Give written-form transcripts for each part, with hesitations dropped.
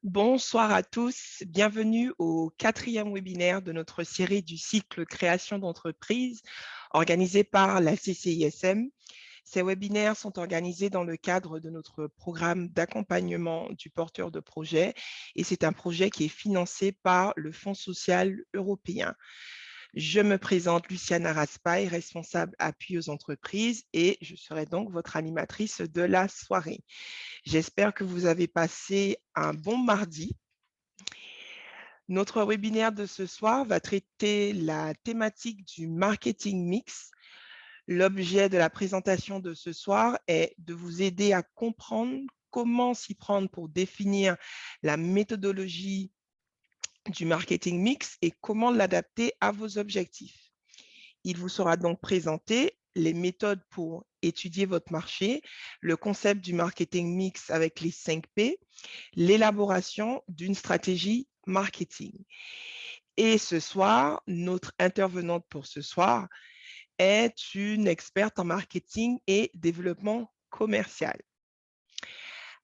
Bonsoir à tous, bienvenue au quatrième webinaire de notre série du cycle Création d'entreprise organisé par la CCISM. Ces webinaires sont organisés dans le cadre de notre programme d'accompagnement du porteur de projet et c'est un projet qui est financé par le Fonds social européen. Je me présente Luciana Raspail, responsable appui aux entreprises et je serai donc votre animatrice de la soirée. J'espère que vous avez passé un bon mardi. Notre webinaire de ce soir va traiter la thématique du marketing mix. L'objet de la présentation de ce soir est de vous aider à comprendre comment s'y prendre pour définir la méthodologie du marketing mix et comment l'adapter à vos objectifs. Il vous sera donc présenté les méthodes pour étudier votre marché, le concept du marketing mix avec les 5 P, l'élaboration d'une stratégie marketing. Et ce soir, notre intervenante pour ce soir est une experte en marketing et développement commercial.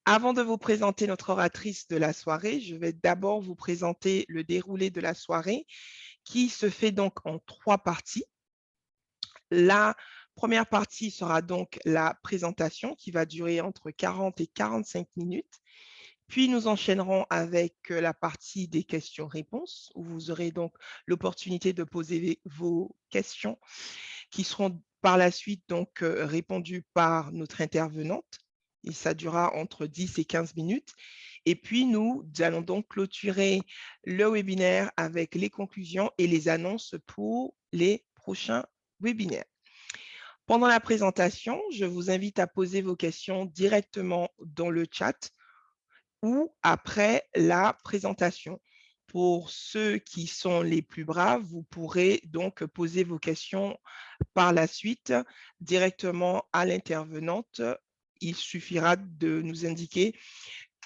Avant de vous présenter notre oratrice de la soirée, je vais d'abord vous présenter le déroulé de la soirée qui se fait donc en 3 parties. La première partie sera donc la présentation qui va durer entre 40 et 45 minutes. Puis nous enchaînerons avec la partie des questions-réponses où vous aurez donc l'opportunité de poser vos questions qui seront par la suite donc répondues par notre intervenante. Et ça durera entre 10 et 15 minutes. Et puis nous allons donc clôturer le webinaire avec les conclusions et les annonces pour les prochains webinaires. Pendant la présentation, je vous invite à poser vos questions directement dans le chat ou après la présentation. Pour ceux qui sont les plus braves, vous pourrez donc poser vos questions par la suite directement à l'intervenante. Il suffira de nous indiquer,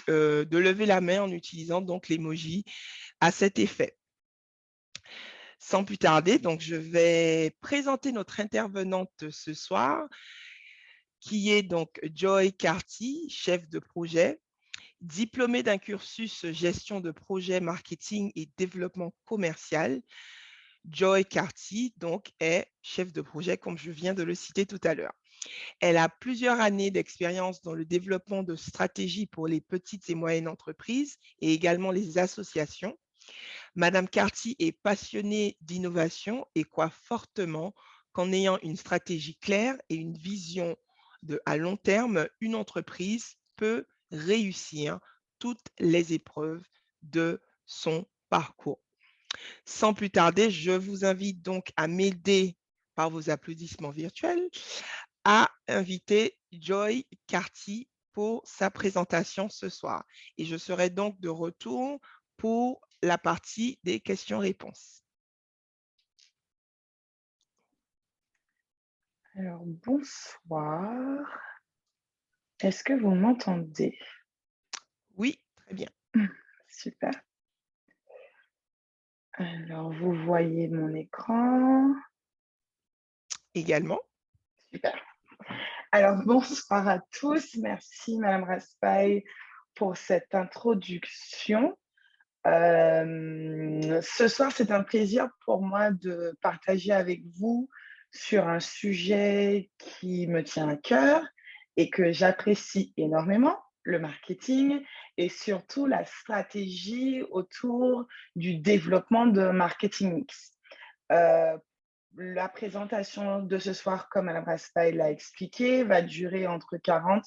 de lever la main en utilisant donc l'emoji à cet effet. Sans plus tarder, donc je vais présenter notre intervenante ce soir, qui est donc Joy Carty, chef de projet. Diplômée d'un cursus gestion de projet, marketing et développement commercial, Joy Carty donc est chef de projet, comme je viens de le citer tout à l'heure. Elle a plusieurs années d'expérience dans le développement de stratégies pour les petites et moyennes entreprises et également les associations. Madame Carty est passionnée d'innovation et croit fortement qu'en ayant une stratégie claire et une vision à long terme, une entreprise peut réussir toutes les épreuves de son parcours. Sans plus tarder, je vous invite donc à m'aider par vos applaudissements virtuels à inviter Joy Carty pour sa présentation ce soir. Et je serai donc de retour pour la partie des questions-réponses. Alors, bonsoir. Est-ce que vous m'entendez? Oui, très bien. Super. Alors, vous voyez mon écran? Également. Super. Alors, bonsoir à tous. Merci, Madame Raspail, pour cette introduction. Ce soir, c'est un plaisir pour moi de partager avec vous sur un sujet qui me tient à cœur et que j'apprécie énormément, le marketing et surtout la stratégie autour du développement de marketing mix. La présentation de ce soir, comme Mme Raspail l'a expliqué, va durer entre 40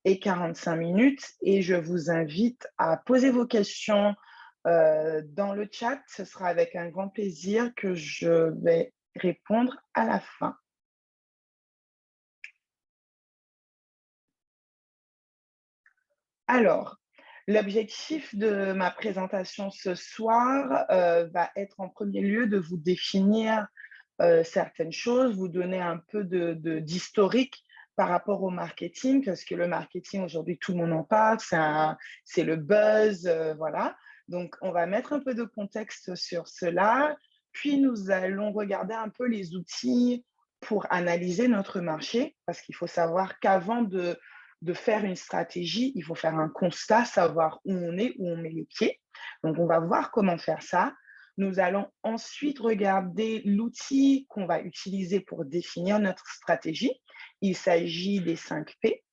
et 45 minutes et je vous invite à poser vos questions dans le chat. Ce sera avec un grand plaisir que je vais répondre à la fin. Alors, l'objectif de ma présentation ce soir va être en premier lieu de vous définir certaines choses, vous donner un peu d'historique par rapport au marketing, parce que le marketing, aujourd'hui, tout le monde en parle, c'est le buzz, voilà. Donc, on va mettre un peu de contexte sur cela, puis nous allons regarder un peu les outils pour analyser notre marché, parce qu'il faut savoir qu'avant de de faire une stratégie, il faut faire un constat, savoir où on est, où on met les pieds. Donc, on va voir comment faire ça. Nous allons ensuite regarder l'outil qu'on va utiliser pour définir notre stratégie. Il s'agit des 5 P.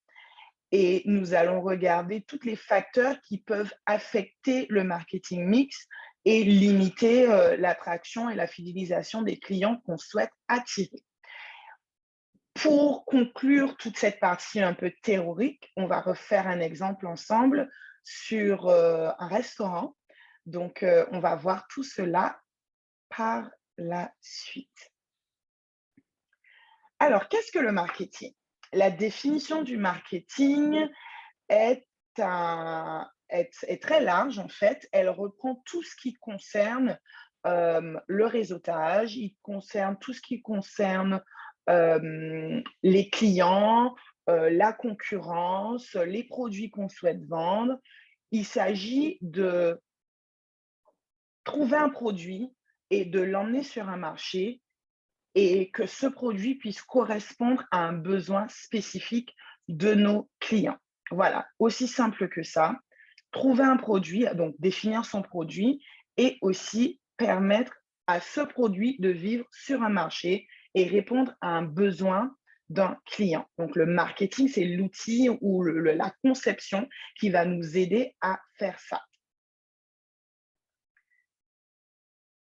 Et nous allons regarder tous les facteurs qui peuvent affecter le marketing mix et limiter l'attraction et la fidélisation des clients qu'on souhaite attirer. Pour conclure toute cette partie un peu théorique, on va refaire un exemple ensemble sur un restaurant. Donc, on va voir tout cela par la suite. Alors, qu'est-ce que le marketing? La définition du marketing est, est très large, en fait. Elle reprend tout ce qui concerne le réseautage, il concerne tout ce qui concerne les clients, la concurrence, les produits qu'on souhaite vendre. Il s'agit de trouver un produit et de l'emmener sur un marché et que ce produit puisse correspondre à un besoin spécifique de nos clients. Voilà, aussi simple que ça. Trouver un produit, donc définir son produit et aussi permettre à ce produit de vivre sur un marché et répondre à un besoin d'un client. Donc, le marketing, c'est l'outil ou la conception qui va nous aider à faire ça.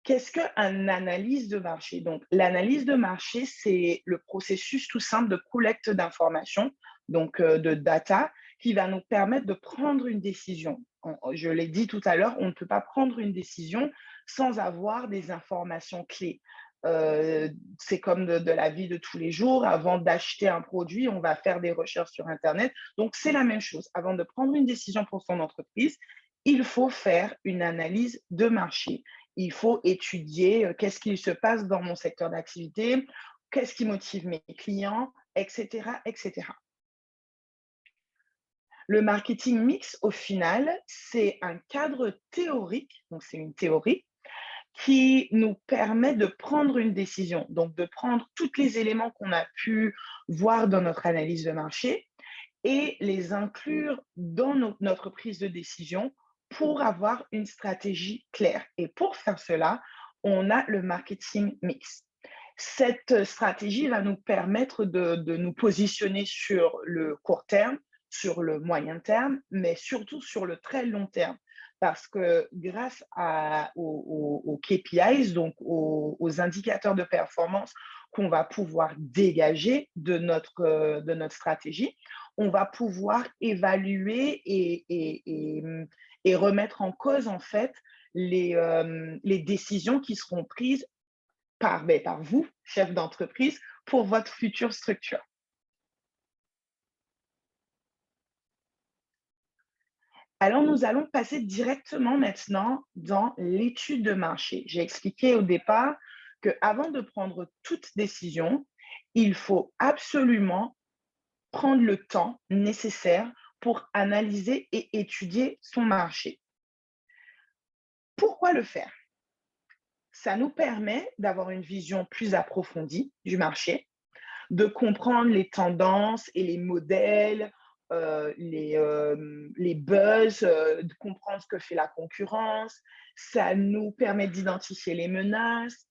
Qu'est-ce qu'une analyse de marché? Donc, l'analyse de marché, c'est le processus tout simple de collecte d'informations, donc de data, qui va nous permettre de prendre une décision. Je l'ai dit tout à l'heure, on ne peut pas prendre une décision sans avoir des informations clés. C'est comme de la vie de tous les jours. Avant d'acheter un produit, on va faire des recherches sur Internet. Donc, c'est la même chose. Avant de prendre une décision pour son entreprise, il faut faire une analyse de marché. Il faut étudier qu'est-ce qui se passe dans mon secteur d'activité, qu'est-ce qui motive mes clients, etc., etc. Le marketing mix, au final, c'est un cadre théorique, donc c'est une théorie, qui nous permet de prendre une décision, donc de prendre tous les éléments qu'on a pu voir dans notre analyse de marché et les inclure dans notre prise de décision pour avoir une stratégie claire. Et pour faire cela, on a le marketing mix. Cette stratégie va nous permettre de nous positionner sur le court terme, sur le moyen terme, mais surtout sur le très long terme. Parce que grâce aux KPIs, donc aux indicateurs de performance qu'on va pouvoir dégager de notre stratégie, on va pouvoir évaluer et remettre en cause, en fait, les décisions qui seront prises par vous, chef d'entreprise, pour votre future structure. Alors, nous allons passer directement maintenant dans l'étude de marché. J'ai expliqué au départ qu'avant de prendre toute décision, il faut absolument prendre le temps nécessaire pour analyser et étudier son marché. Pourquoi le faire? Ça nous permet d'avoir une vision plus approfondie du marché, de comprendre les tendances et les modèles, les buzz, de comprendre ce que fait la concurrence. Ça nous permet d'identifier les menaces.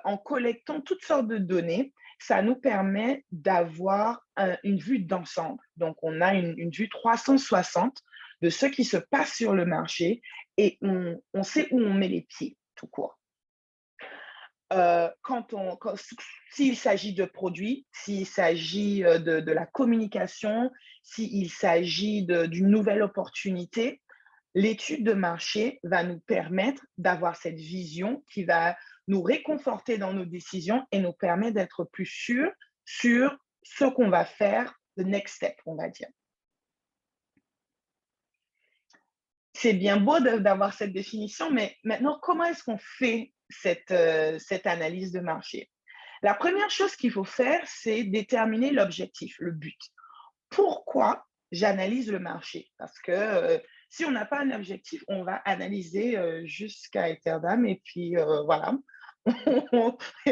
En collectant toutes sortes de données, ça nous permet d'avoir une vue d'ensemble. Donc, on a une vue 360 de ce qui se passe sur le marché et on sait où on met les pieds, tout court. S'il s'agit de produits, s'il s'agit de la communication, s'il s'agit d'une nouvelle opportunité, l'étude de marché va nous permettre d'avoir cette vision qui va nous réconforter dans nos décisions et nous permet d'être plus sûrs sur ce qu'on va faire, the next step, on va dire. C'est bien beau d'avoir cette définition, mais maintenant, comment est-ce qu'on fait cette analyse de marché? La première chose qu'il faut faire, c'est déterminer l'objectif, le but. Pourquoi j'analyse le marché? Parce que si on n'a pas un objectif, on va analyser jusqu'à Eternam et puis voilà.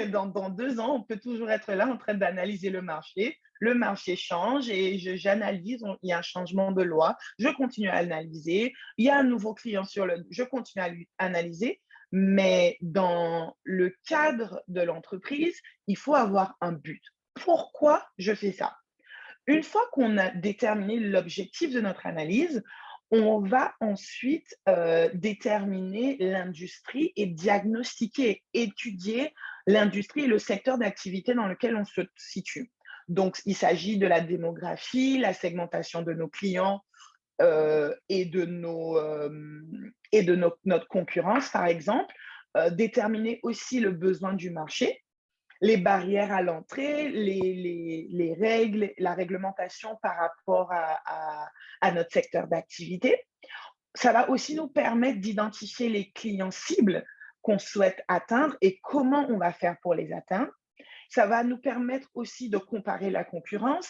Dans 2 ans, on peut toujours être là en train d'analyser le marché le marché change et j'analyse, il y a un changement de loi, je continue à analyser, il y a un nouveau client je continue à analyser, mais dans le cadre de l'entreprise, il faut avoir un but. Pourquoi je fais ça? Une fois qu'on a déterminé l'objectif de notre analyse, on va ensuite déterminer l'industrie et diagnostiquer, étudier l'industrie et le secteur d'activité dans lequel on se situe. Donc, il s'agit de la démographie, la segmentation de nos clients et de, notre concurrence, par exemple. Déterminer aussi le besoin du marché, les barrières à l'entrée, les règles, la réglementation par rapport à notre secteur d'activité. Ça va aussi nous permettre d'identifier les clients cibles qu'on souhaite atteindre et comment on va faire pour les atteindre. Ça va nous permettre aussi de comparer la concurrence.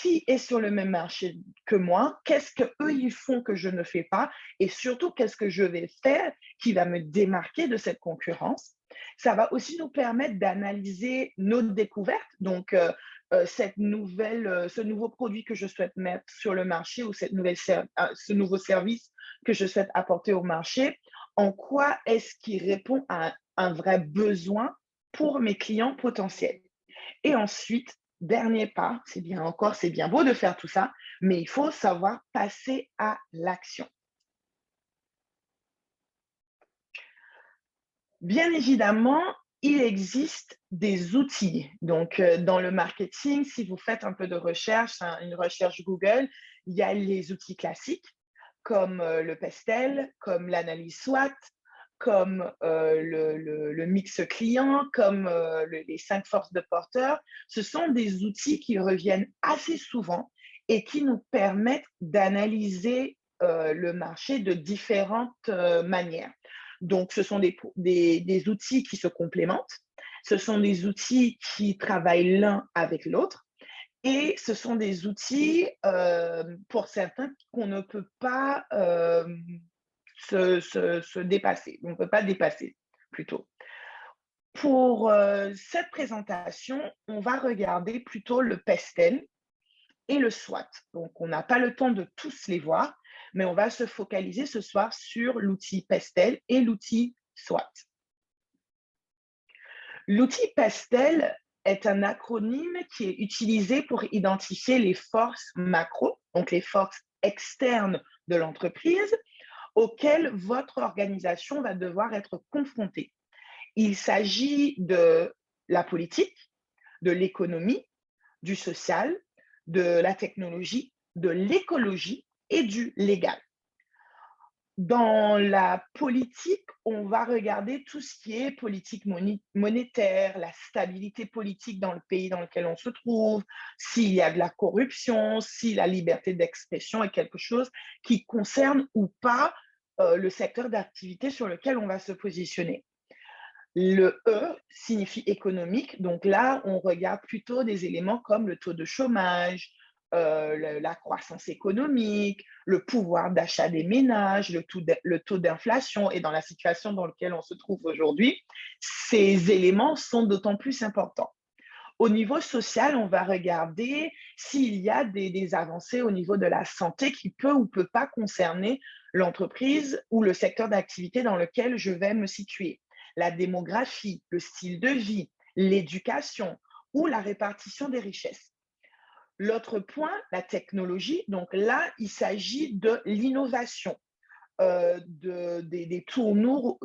Qui est sur le même marché que moi? Qu'est-ce qu'eux, ils font que je ne fais pas? Et surtout, qu'est-ce que je vais faire qui va me démarquer de cette concurrence? Ça va aussi nous permettre d'analyser nos découvertes. Donc, ce nouveau produit que je souhaite mettre sur le marché ou ce nouveau service que je souhaite apporter au marché, en quoi est-ce qu'il répond à un vrai besoin pour mes clients potentiels? Et ensuite, dernier pas, c'est bien beau de faire tout ça, mais il faut savoir passer à l'action. Bien évidemment, il existe des outils. Donc, dans le marketing, si vous faites un peu de recherche, une recherche Google, il y a les outils classiques comme le PESTEL, comme l'analyse SWOT, comme le mix client, comme les 5 forces de porteur. Ce sont des outils qui reviennent assez souvent et qui nous permettent d'analyser le marché de différentes manières. Donc, ce sont des outils qui se complémentent, ce sont des outils qui travaillent l'un avec l'autre. Et ce sont des outils, pour certains, qu'on ne peut pas se dépasser. On ne peut pas dépasser, plutôt. Pour cette présentation, on va regarder plutôt le PESTEL et le SWOT. Donc, on n'a pas le temps de tous les voir, mais on va se focaliser ce soir sur l'outil PESTEL et l'outil SWOT. L'outil PESTEL est un acronyme qui est utilisé pour identifier les forces macro, donc les forces externes de l'entreprise, auxquelles votre organisation va devoir être confrontée. Il s'agit de la politique, de l'économie, du social, de la technologie, de l'écologie et du légal. Dans la politique, on va regarder tout ce qui est politique monétaire, la stabilité politique dans le pays dans lequel on se trouve, s'il y a de la corruption, si la liberté d'expression est quelque chose qui concerne ou pas le secteur d'activité sur lequel on va se positionner. Le E signifie économique, donc là, on regarde plutôt des éléments comme le taux de chômage, la croissance économique, le pouvoir d'achat des ménages, le taux d'inflation. Et dans la situation dans laquelle on se trouve aujourd'hui, ces éléments sont d'autant plus importants. Au niveau social, on va regarder s'il y a des avancées au niveau de la santé qui peut ou peut pas concerner l'entreprise ou le secteur d'activité dans lequel je vais me situer. La démographie, le style de vie, l'éducation ou la répartition des richesses. L'autre point, la technologie, donc là, il s'agit de l'innovation, des tournures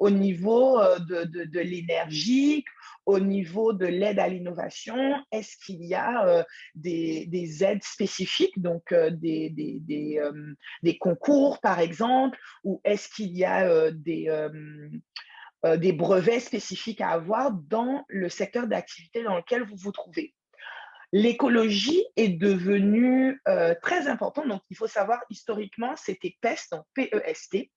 au niveau de l'énergie, au niveau de l'aide à l'innovation. Est-ce qu'il y a des aides spécifiques, donc des concours, par exemple, ou est-ce qu'il y a des brevets spécifiques à avoir dans le secteur d'activité dans lequel vous vous trouvez? L'écologie est devenue très importante. Donc, il faut savoir, historiquement, c'était PEST, donc P-E-S-T.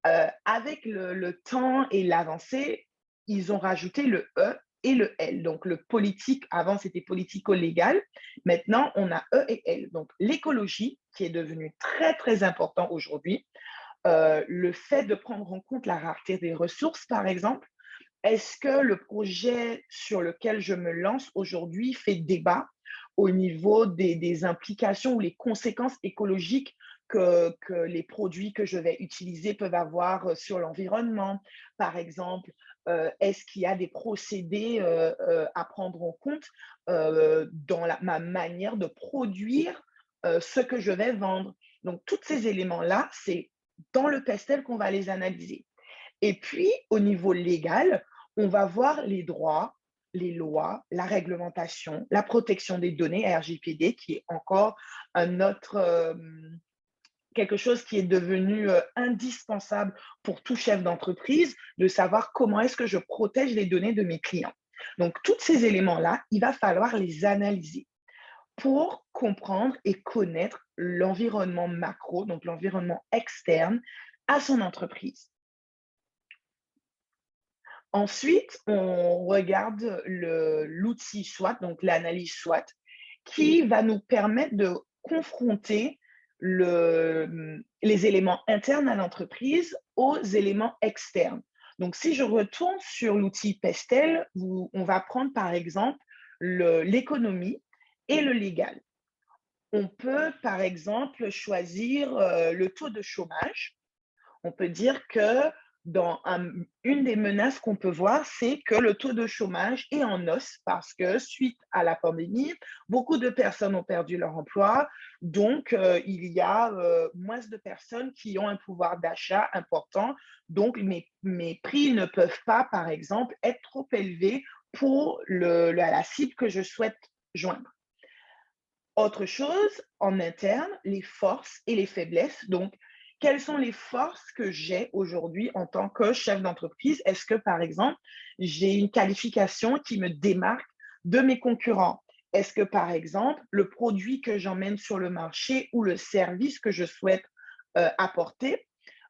Avec le temps et l'avancée, ils ont rajouté le E et le L. Donc, le politique, avant, c'était politico-légal. Maintenant, on a E et L. Donc, l'écologie, qui est devenue très, très important aujourd'hui. Le fait de prendre en compte la rareté des ressources, par exemple, Est-ce que le projet sur lequel je me lance aujourd'hui fait débat au niveau des implications ou les conséquences écologiques que les produits que je vais utiliser peuvent avoir sur l'environnement? Par exemple, est-ce qu'il y a des procédés à prendre en compte dans ma manière de produire ce que je vais vendre? Donc, tous ces éléments-là, c'est dans le pestel qu'on va les analyser. Et puis, au niveau légal, on va voir les droits, les lois, la réglementation, la protection des données, RGPD, qui est encore un autre, quelque chose qui est devenu indispensable pour tout chef d'entreprise, de savoir comment est-ce que je protège les données de mes clients. Donc, tous ces éléments-là, il va falloir les analyser pour comprendre et connaître l'environnement macro, donc l'environnement externe à son entreprise. Ensuite, on regarde l'outil SWOT, donc l'analyse SWOT, qui va nous permettre de confronter les éléments internes à l'entreprise aux éléments externes. Donc, si je retourne sur l'outil Pestel, on va prendre par exemple l'économie et le légal. On peut par exemple choisir le taux de chômage. On peut dire que une des menaces qu'on peut voir, c'est que le taux de chômage est en hausse parce que suite à la pandémie, beaucoup de personnes ont perdu leur emploi. Donc, il y a moins de personnes qui ont un pouvoir d'achat important. Donc, mes prix ne peuvent pas, par exemple, être trop élevés pour la cible que je souhaite joindre. Autre chose, en interne, les forces et les faiblesses. Donc, quelles sont les forces que j'ai aujourd'hui en tant que chef d'entreprise? Est-ce que, par exemple, j'ai une qualification qui me démarque de mes concurrents? Est-ce que, par exemple, le produit que j'emmène sur le marché ou le service que je souhaite apporter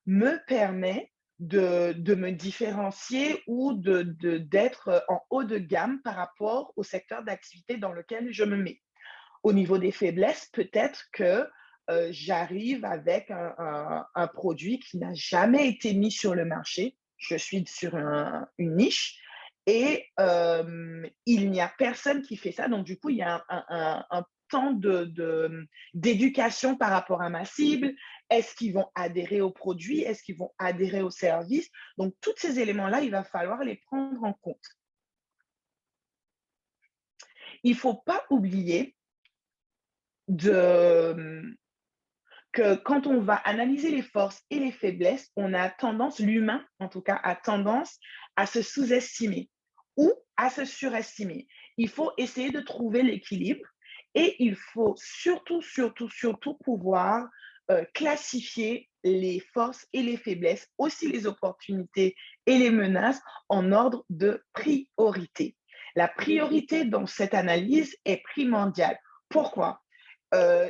me permet de me différencier ou d'être en haut de gamme par rapport au secteur d'activité dans lequel je me mets? Au niveau des faiblesses, peut-être que j'arrive avec un produit qui n'a jamais été mis sur le marché. Je suis sur une niche et il n'y a personne qui fait ça. Donc, du coup, il y a un temps d'éducation par rapport à ma cible. Est-ce qu'ils vont adhérer au produit? Est-ce qu'ils vont adhérer au service? Donc, tous ces éléments-là, il va falloir les prendre en compte. Il ne faut pas oublier que quand on va analyser les forces et les faiblesses, on a tendance, l'humain en tout cas, a tendance à se sous-estimer ou à se surestimer. Il faut essayer de trouver l'équilibre et il faut surtout pouvoir classifier les forces et les faiblesses, aussi les opportunités et les menaces en ordre de priorité. La priorité dans cette analyse est primordiale. Pourquoi?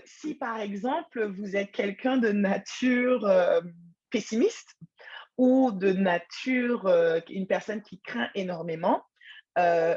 Si par exemple, vous êtes quelqu'un de nature pessimiste ou de nature, une personne qui craint énormément,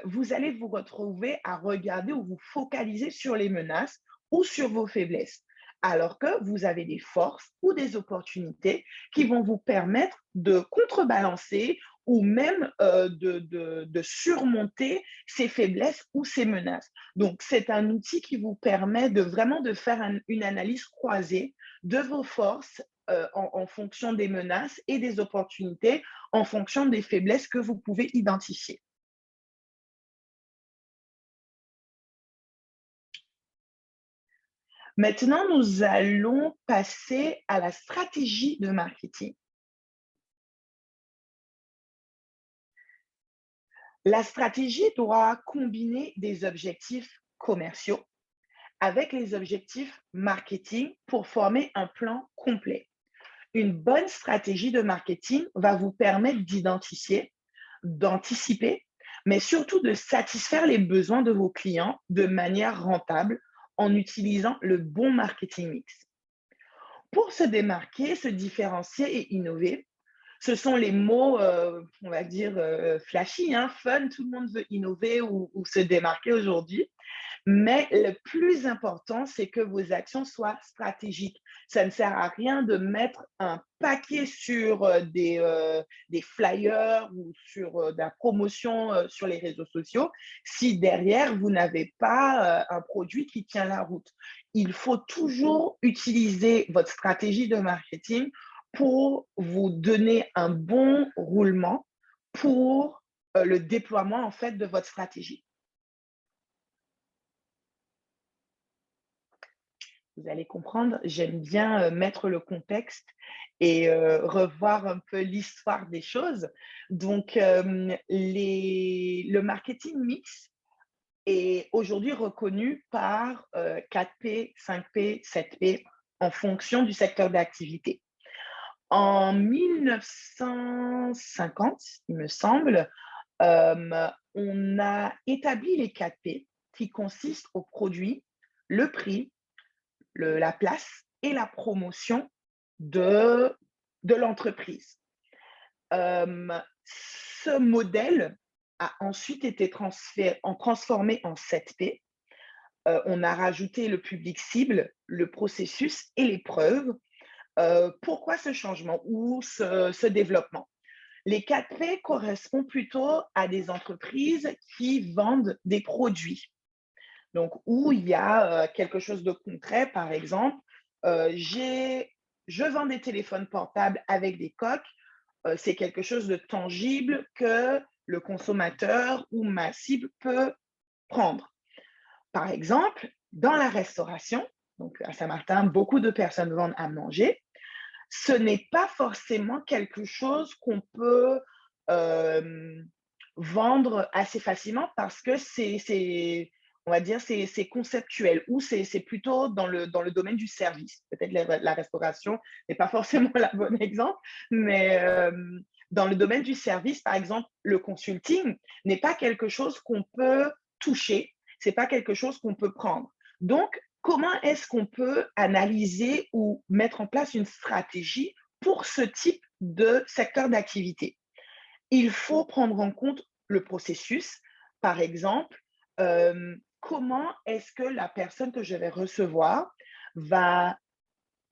vous allez vous retrouver à regarder ou vous focaliser sur les menaces ou sur vos faiblesses, alors que vous avez des forces ou des opportunités qui vont vous permettre de contrebalancer ou même de surmonter ces faiblesses ou ces menaces. Donc, c'est un outil qui vous permet de vraiment de faire une analyse croisée de vos forces en fonction des menaces et des opportunités, en fonction des faiblesses que vous pouvez identifier. Maintenant, nous allons passer à la stratégie de marketing. La stratégie doit combiner des objectifs commerciaux avec les objectifs marketing pour former un plan complet. Une bonne stratégie de marketing va vous permettre d'identifier, d'anticiper, mais surtout de satisfaire les besoins de vos clients de manière rentable en utilisant le bon marketing mix. Pour se démarquer, se différencier et innover, Ce sont les mots, on va dire, flashy, hein, fun, tout le monde veut innover ou se démarquer aujourd'hui. Mais le plus important, c'est que vos actions soient stratégiques. Ça ne sert à rien de mettre un paquet sur des flyers ou sur de la promotion sur les réseaux sociaux si derrière, vous n'avez pas un produit qui tient la route. Il faut toujours utiliser votre stratégie de marketing pour vous donner un bon roulement pour le déploiement en fait de votre stratégie. Vous allez comprendre, j'aime bien mettre le contexte et revoir un peu l'histoire des choses. Donc, le marketing mix est aujourd'hui reconnu par 4P, 5P, 7P en fonction du secteur d'activité. En 1950, il me semble, on a établi les 4P qui consistent au produit, le prix, la place et la promotion de l'entreprise. Ce modèle a ensuite été transformé en 7P. On a rajouté le public cible, le processus et les preuves. Pourquoi ce changement ou ce développement? Les 4P correspondent plutôt à des entreprises qui vendent des produits. Donc, où il y a quelque chose de concret, par exemple, je vends des téléphones portables avec des coques, c'est quelque chose de tangible que le consommateur ou ma cible peut prendre. Par exemple, dans la restauration, donc à Saint-Martin, beaucoup de personnes vendent à manger. Ce n'est pas forcément quelque chose qu'on peut vendre assez facilement parce que on va dire, c'est conceptuel ou c'est plutôt dans le domaine du service. Peut-être la restauration n'est pas forcément le bon exemple, mais dans le domaine du service, par exemple, le consulting n'est pas quelque chose qu'on peut toucher, c'est pas quelque chose qu'on peut prendre. Donc, comment est-ce qu'on peut analyser ou mettre en place une stratégie pour ce type de secteur d'activité? Il faut prendre en compte le processus. Par exemple, comment est-ce que la personne que je vais recevoir va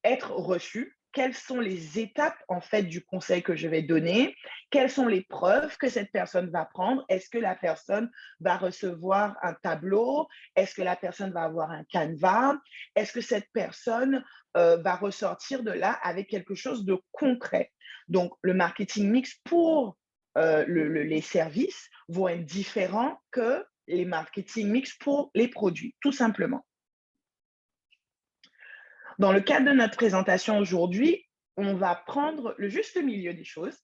être reçue? Quelles sont les étapes en fait du conseil que je vais donner? Quelles sont les preuves que cette personne va prendre? Est-ce que la personne va recevoir un tableau? Est-ce que la personne va avoir un canevas? Est-ce que cette personne va ressortir de là avec quelque chose de concret? Donc, le marketing mix pour les services vont être différents que les marketing mix pour les produits, tout simplement. Dans le cadre de notre présentation aujourd'hui, on va prendre le juste milieu des choses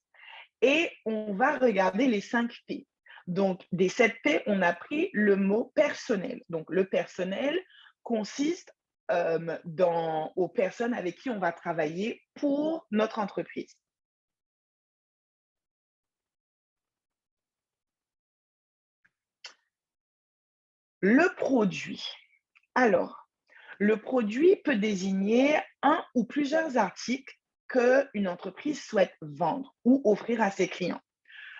et on va regarder les 5 P. Donc, des 7 P, on a pris le mot personnel. Donc, le personnel consiste aux personnes avec qui on va travailler pour notre entreprise. Le produit. Alors, le produit peut désigner un ou plusieurs articles qu'une entreprise souhaite vendre ou offrir à ses clients.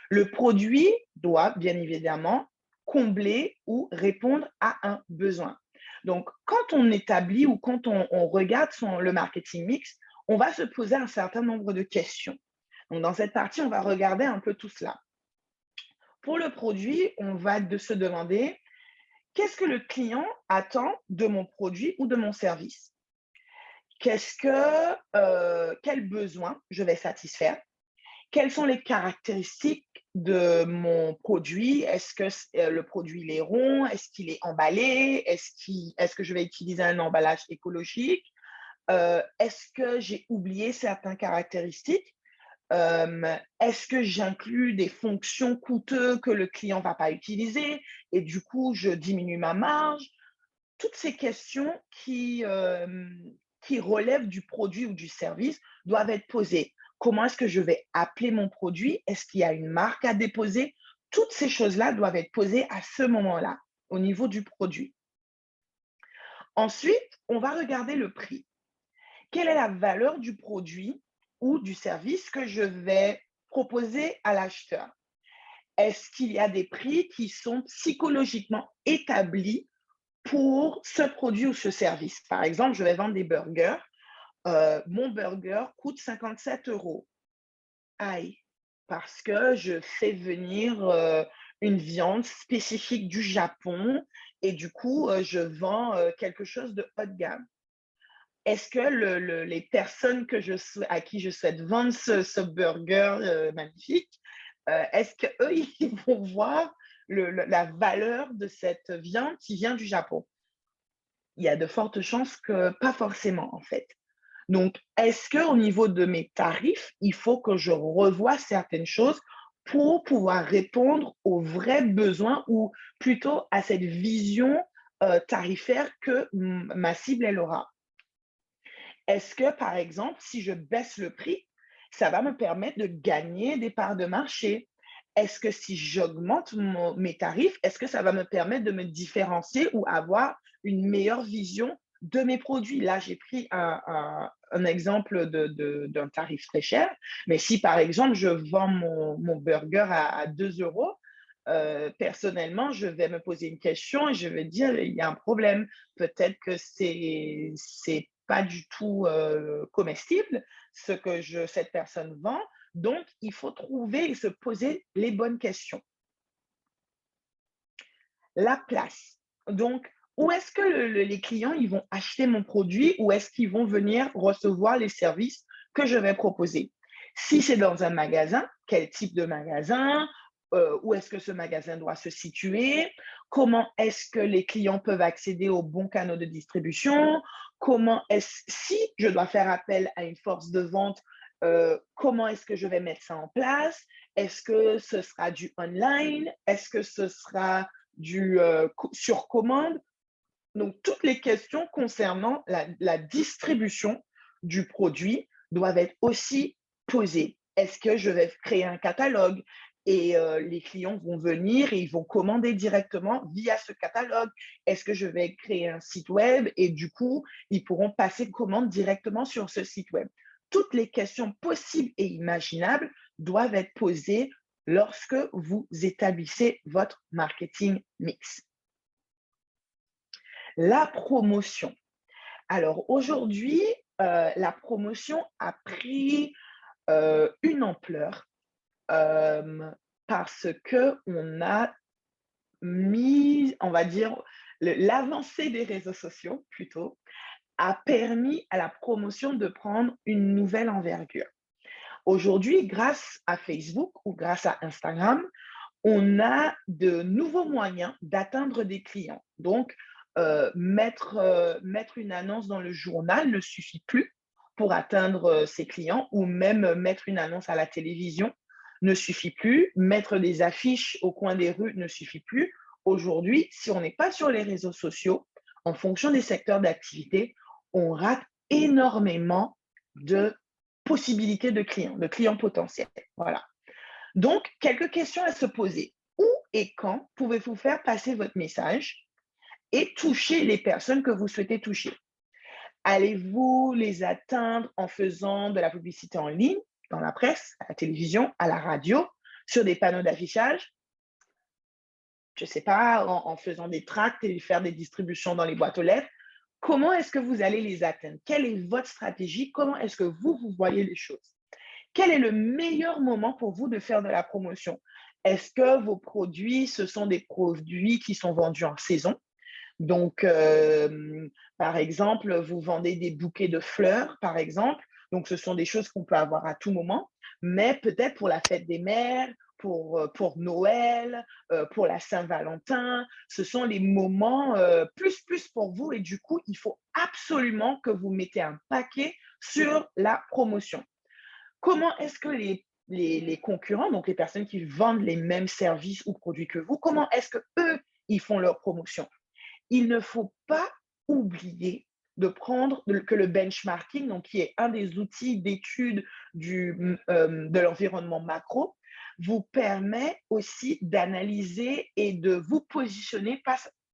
Le produit doit bien évidemment combler ou répondre à un besoin. Donc, quand on établit ou quand on regarde le marketing mix, on va se poser un certain nombre de questions. Donc, dans cette partie, on va regarder un peu tout cela. Pour le produit, on va se demander qu'est-ce que le client attend de mon produit ou de mon service? Quel besoin je vais satisfaire? Quelles sont les caractéristiques de mon produit? Est-ce que le produit il est rond? Est-ce qu'il est emballé? Est-ce que je vais utiliser un emballage écologique? Est-ce que j'ai oublié certaines caractéristiques? Est-ce que j'inclus des fonctions coûteuses que le client ne va pas utiliser et du coup, je diminue ma marge? Toutes ces questions qui relèvent du produit ou du service doivent être posées. Comment est-ce que je vais appeler mon produit? Est-ce qu'il y a une marque à déposer? Toutes ces choses-là doivent être posées à ce moment-là, au niveau du produit. Ensuite, on va regarder le prix. Quelle est la valeur du produit ou du service que je vais proposer à l'acheteur? Est-ce qu'il y a des prix qui sont psychologiquement établis pour ce produit ou ce service? Par exemple, je vais vendre des burgers. Mon burger coûte 57 €. Aïe, parce que je fais venir, une viande spécifique du Japon et du coup, je vends, quelque chose de haut de gamme. Est-ce que les personnes à qui je souhaite vendre ce burger, magnifique, est-ce qu'eux, ils vont voir la valeur de cette viande qui vient du Japon? Il y a de fortes chances que pas forcément, en fait. Donc, est-ce qu'au niveau de mes tarifs, il faut que je revoie certaines choses pour pouvoir répondre aux vrais besoins ou plutôt à cette vision, tarifaire que ma cible, elle aura? Est-ce que, par exemple, si je baisse le prix, ça va me permettre de gagner des parts de marché? Est-ce que si j'augmente mes tarifs, est-ce que ça va me permettre de me différencier ou avoir une meilleure vision de mes produits? Là, j'ai pris un exemple d'un tarif très cher, mais si par exemple je vends mon burger à 2 euros, personnellement, je vais me poser une question et je vais dire, il y a un problème. Peut-être que c'est pas du tout comestible ce que cette personne vend. Donc, il faut trouver et se poser les bonnes questions. La place. Donc, où est-ce que les clients ils vont acheter mon produit ou est-ce qu'ils vont venir recevoir les services que je vais proposer? Si c'est dans un magasin, quel type de magasin? Où est-ce que ce magasin doit se situer? Comment est-ce que les clients peuvent accéder aux bons canaux de distribution? Si je dois faire appel à une force de vente, comment est-ce que je vais mettre ça en place? Est-ce que ce sera du online? Est-ce que ce sera sur commande? Donc, toutes les questions concernant la distribution du produit doivent être aussi posées. Est-ce que je vais créer un catalogue et les clients vont venir et ils vont commander directement via ce catalogue? Est-ce que je vais créer un site web et du coup, ils pourront passer commande directement sur ce site web? Toutes les questions possibles et imaginables doivent être posées lorsque vous établissez votre marketing mix. La promotion. Alors aujourd'hui, la promotion a pris, une ampleur, parce qu'on a mis, on va dire, l'avancée des réseaux sociaux plutôt, a permis à la promotion de prendre une nouvelle envergure. Aujourd'hui, grâce à Facebook ou grâce à Instagram, on a de nouveaux moyens d'atteindre des clients. Donc, mettre une annonce dans le journal ne suffit plus pour atteindre ses clients ou même mettre une annonce à la télévision ne suffit plus. Mettre des affiches au coin des rues ne suffit plus. Aujourd'hui, si on n'est pas sur les réseaux sociaux, en fonction des secteurs d'activité, on rate énormément de possibilités de clients potentiels. Voilà. Donc, quelques questions à se poser. Où et quand pouvez-vous faire passer votre message et toucher les personnes que vous souhaitez toucher? Allez-vous les atteindre en faisant de la publicité en ligne, dans la presse, à la télévision, à la radio, sur des panneaux d'affichage? Je ne sais pas, en faisant des tracts et faire des distributions dans les boîtes aux lettres? Comment est-ce que vous allez les atteindre? Quelle est votre stratégie? Comment est-ce que vous voyez les choses? Quel est le meilleur moment pour vous de faire de la promotion? Est-ce que vos produits, ce sont des produits qui sont vendus en saison? Donc, par exemple, vous vendez des bouquets de fleurs, par exemple. Donc, ce sont des choses qu'on peut avoir à tout moment, mais peut-être pour la fête des mères, pour Noël, pour la Saint-Valentin, ce sont les moments plus pour vous et du coup, il faut absolument que vous mettez un paquet sur la promotion. Comment est-ce que les concurrents, donc les personnes qui vendent les mêmes services ou produits que vous, comment est-ce que eux ils font leur promotion? Il ne faut pas oublier que le benchmarking, donc qui est un des outils d'étude de l'environnement macro, vous permet aussi d'analyser et de vous positionner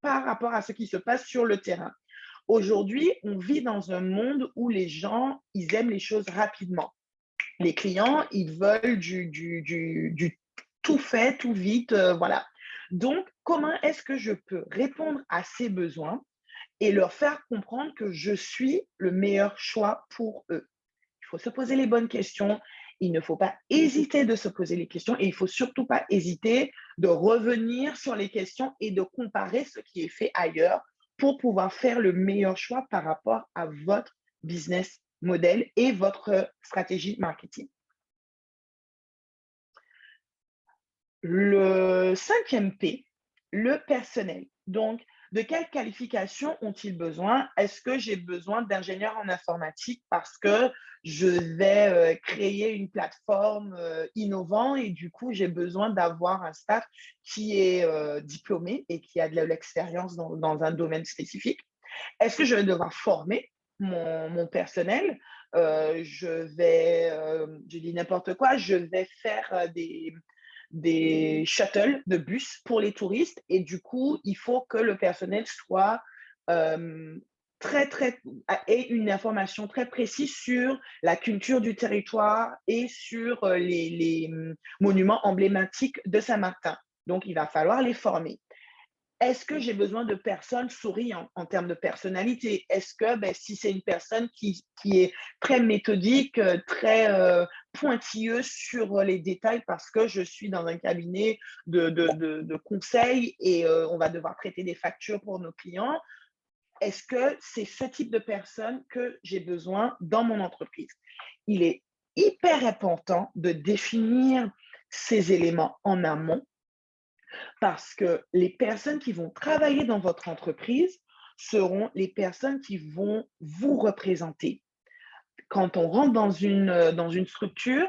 par rapport à ce qui se passe sur le terrain. Aujourd'hui, on vit dans un monde où les gens, ils aiment les choses rapidement. Les clients, ils veulent du tout fait, tout vite, voilà. Donc, comment est-ce que je peux répondre à ces besoins et leur faire comprendre que je suis le meilleur choix pour eux? Il faut se poser les bonnes questions. Il ne faut pas hésiter de se poser les questions et il ne faut surtout pas hésiter de revenir sur les questions et de comparer ce qui est fait ailleurs pour pouvoir faire le meilleur choix par rapport à votre business model et votre stratégie marketing. Le cinquième P, le personnel. Donc, de quelles qualifications ont-ils besoin? Est-ce que j'ai besoin d'ingénieurs en informatique parce que je vais créer une plateforme innovante et du coup, j'ai besoin d'avoir un staff qui est diplômé et qui a de l'expérience dans un domaine spécifique? Est-ce que je vais devoir former mon personnel? Je dis n'importe quoi, je vais faire des shuttles de bus pour les touristes et du coup, il faut que le personnel soit euh, ait une information très précise sur la culture du territoire et sur les monuments emblématiques de Saint-Martin. Donc, il va falloir les former. Est-ce que j'ai besoin de personnes souriantes en termes de personnalité? Est-ce que si c'est une personne qui est très méthodique, très pointilleuse sur les détails parce que je suis dans un cabinet de conseil et on va devoir traiter des factures pour nos clients, est-ce que c'est ce type de personne que j'ai besoin dans mon entreprise? Il est hyper important de définir ces éléments en amont parce que les personnes qui vont travailler dans votre entreprise seront les personnes qui vont vous représenter. Quand on rentre dans une structure,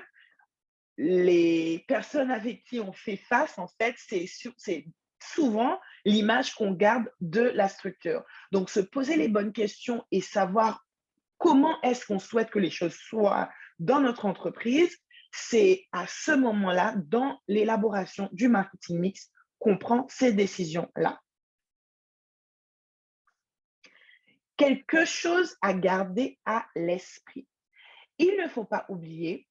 les personnes avec qui on fait face, en fait, c'est souvent l'image qu'on garde de la structure. Donc, se poser les bonnes questions et savoir comment est-ce qu'on souhaite que les choses soient dans notre entreprise, c'est à ce moment-là, dans l'élaboration du marketing mix, qu'on prend ces décisions-là. Quelque chose à garder à l'esprit. Il ne faut pas oublier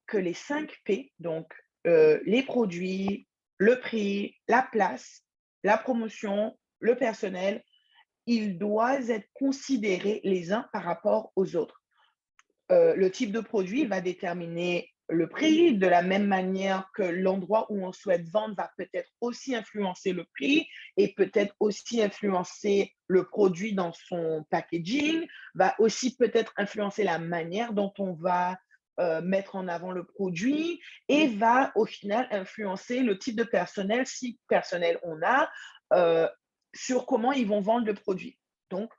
que les 5 P, donc les produits, le prix, la place, la promotion, le personnel, ils doivent être considérés les uns par rapport aux autres. Le type de produit va déterminer le prix, de la même manière que l'endroit où on souhaite vendre va peut-être aussi influencer le prix et peut-être aussi influencer le produit dans son packaging, va aussi peut-être influencer la manière dont on va mettre en avant le produit et va au final influencer le type de personnel, si personnel on a, sur comment ils vont vendre le produit. Donc,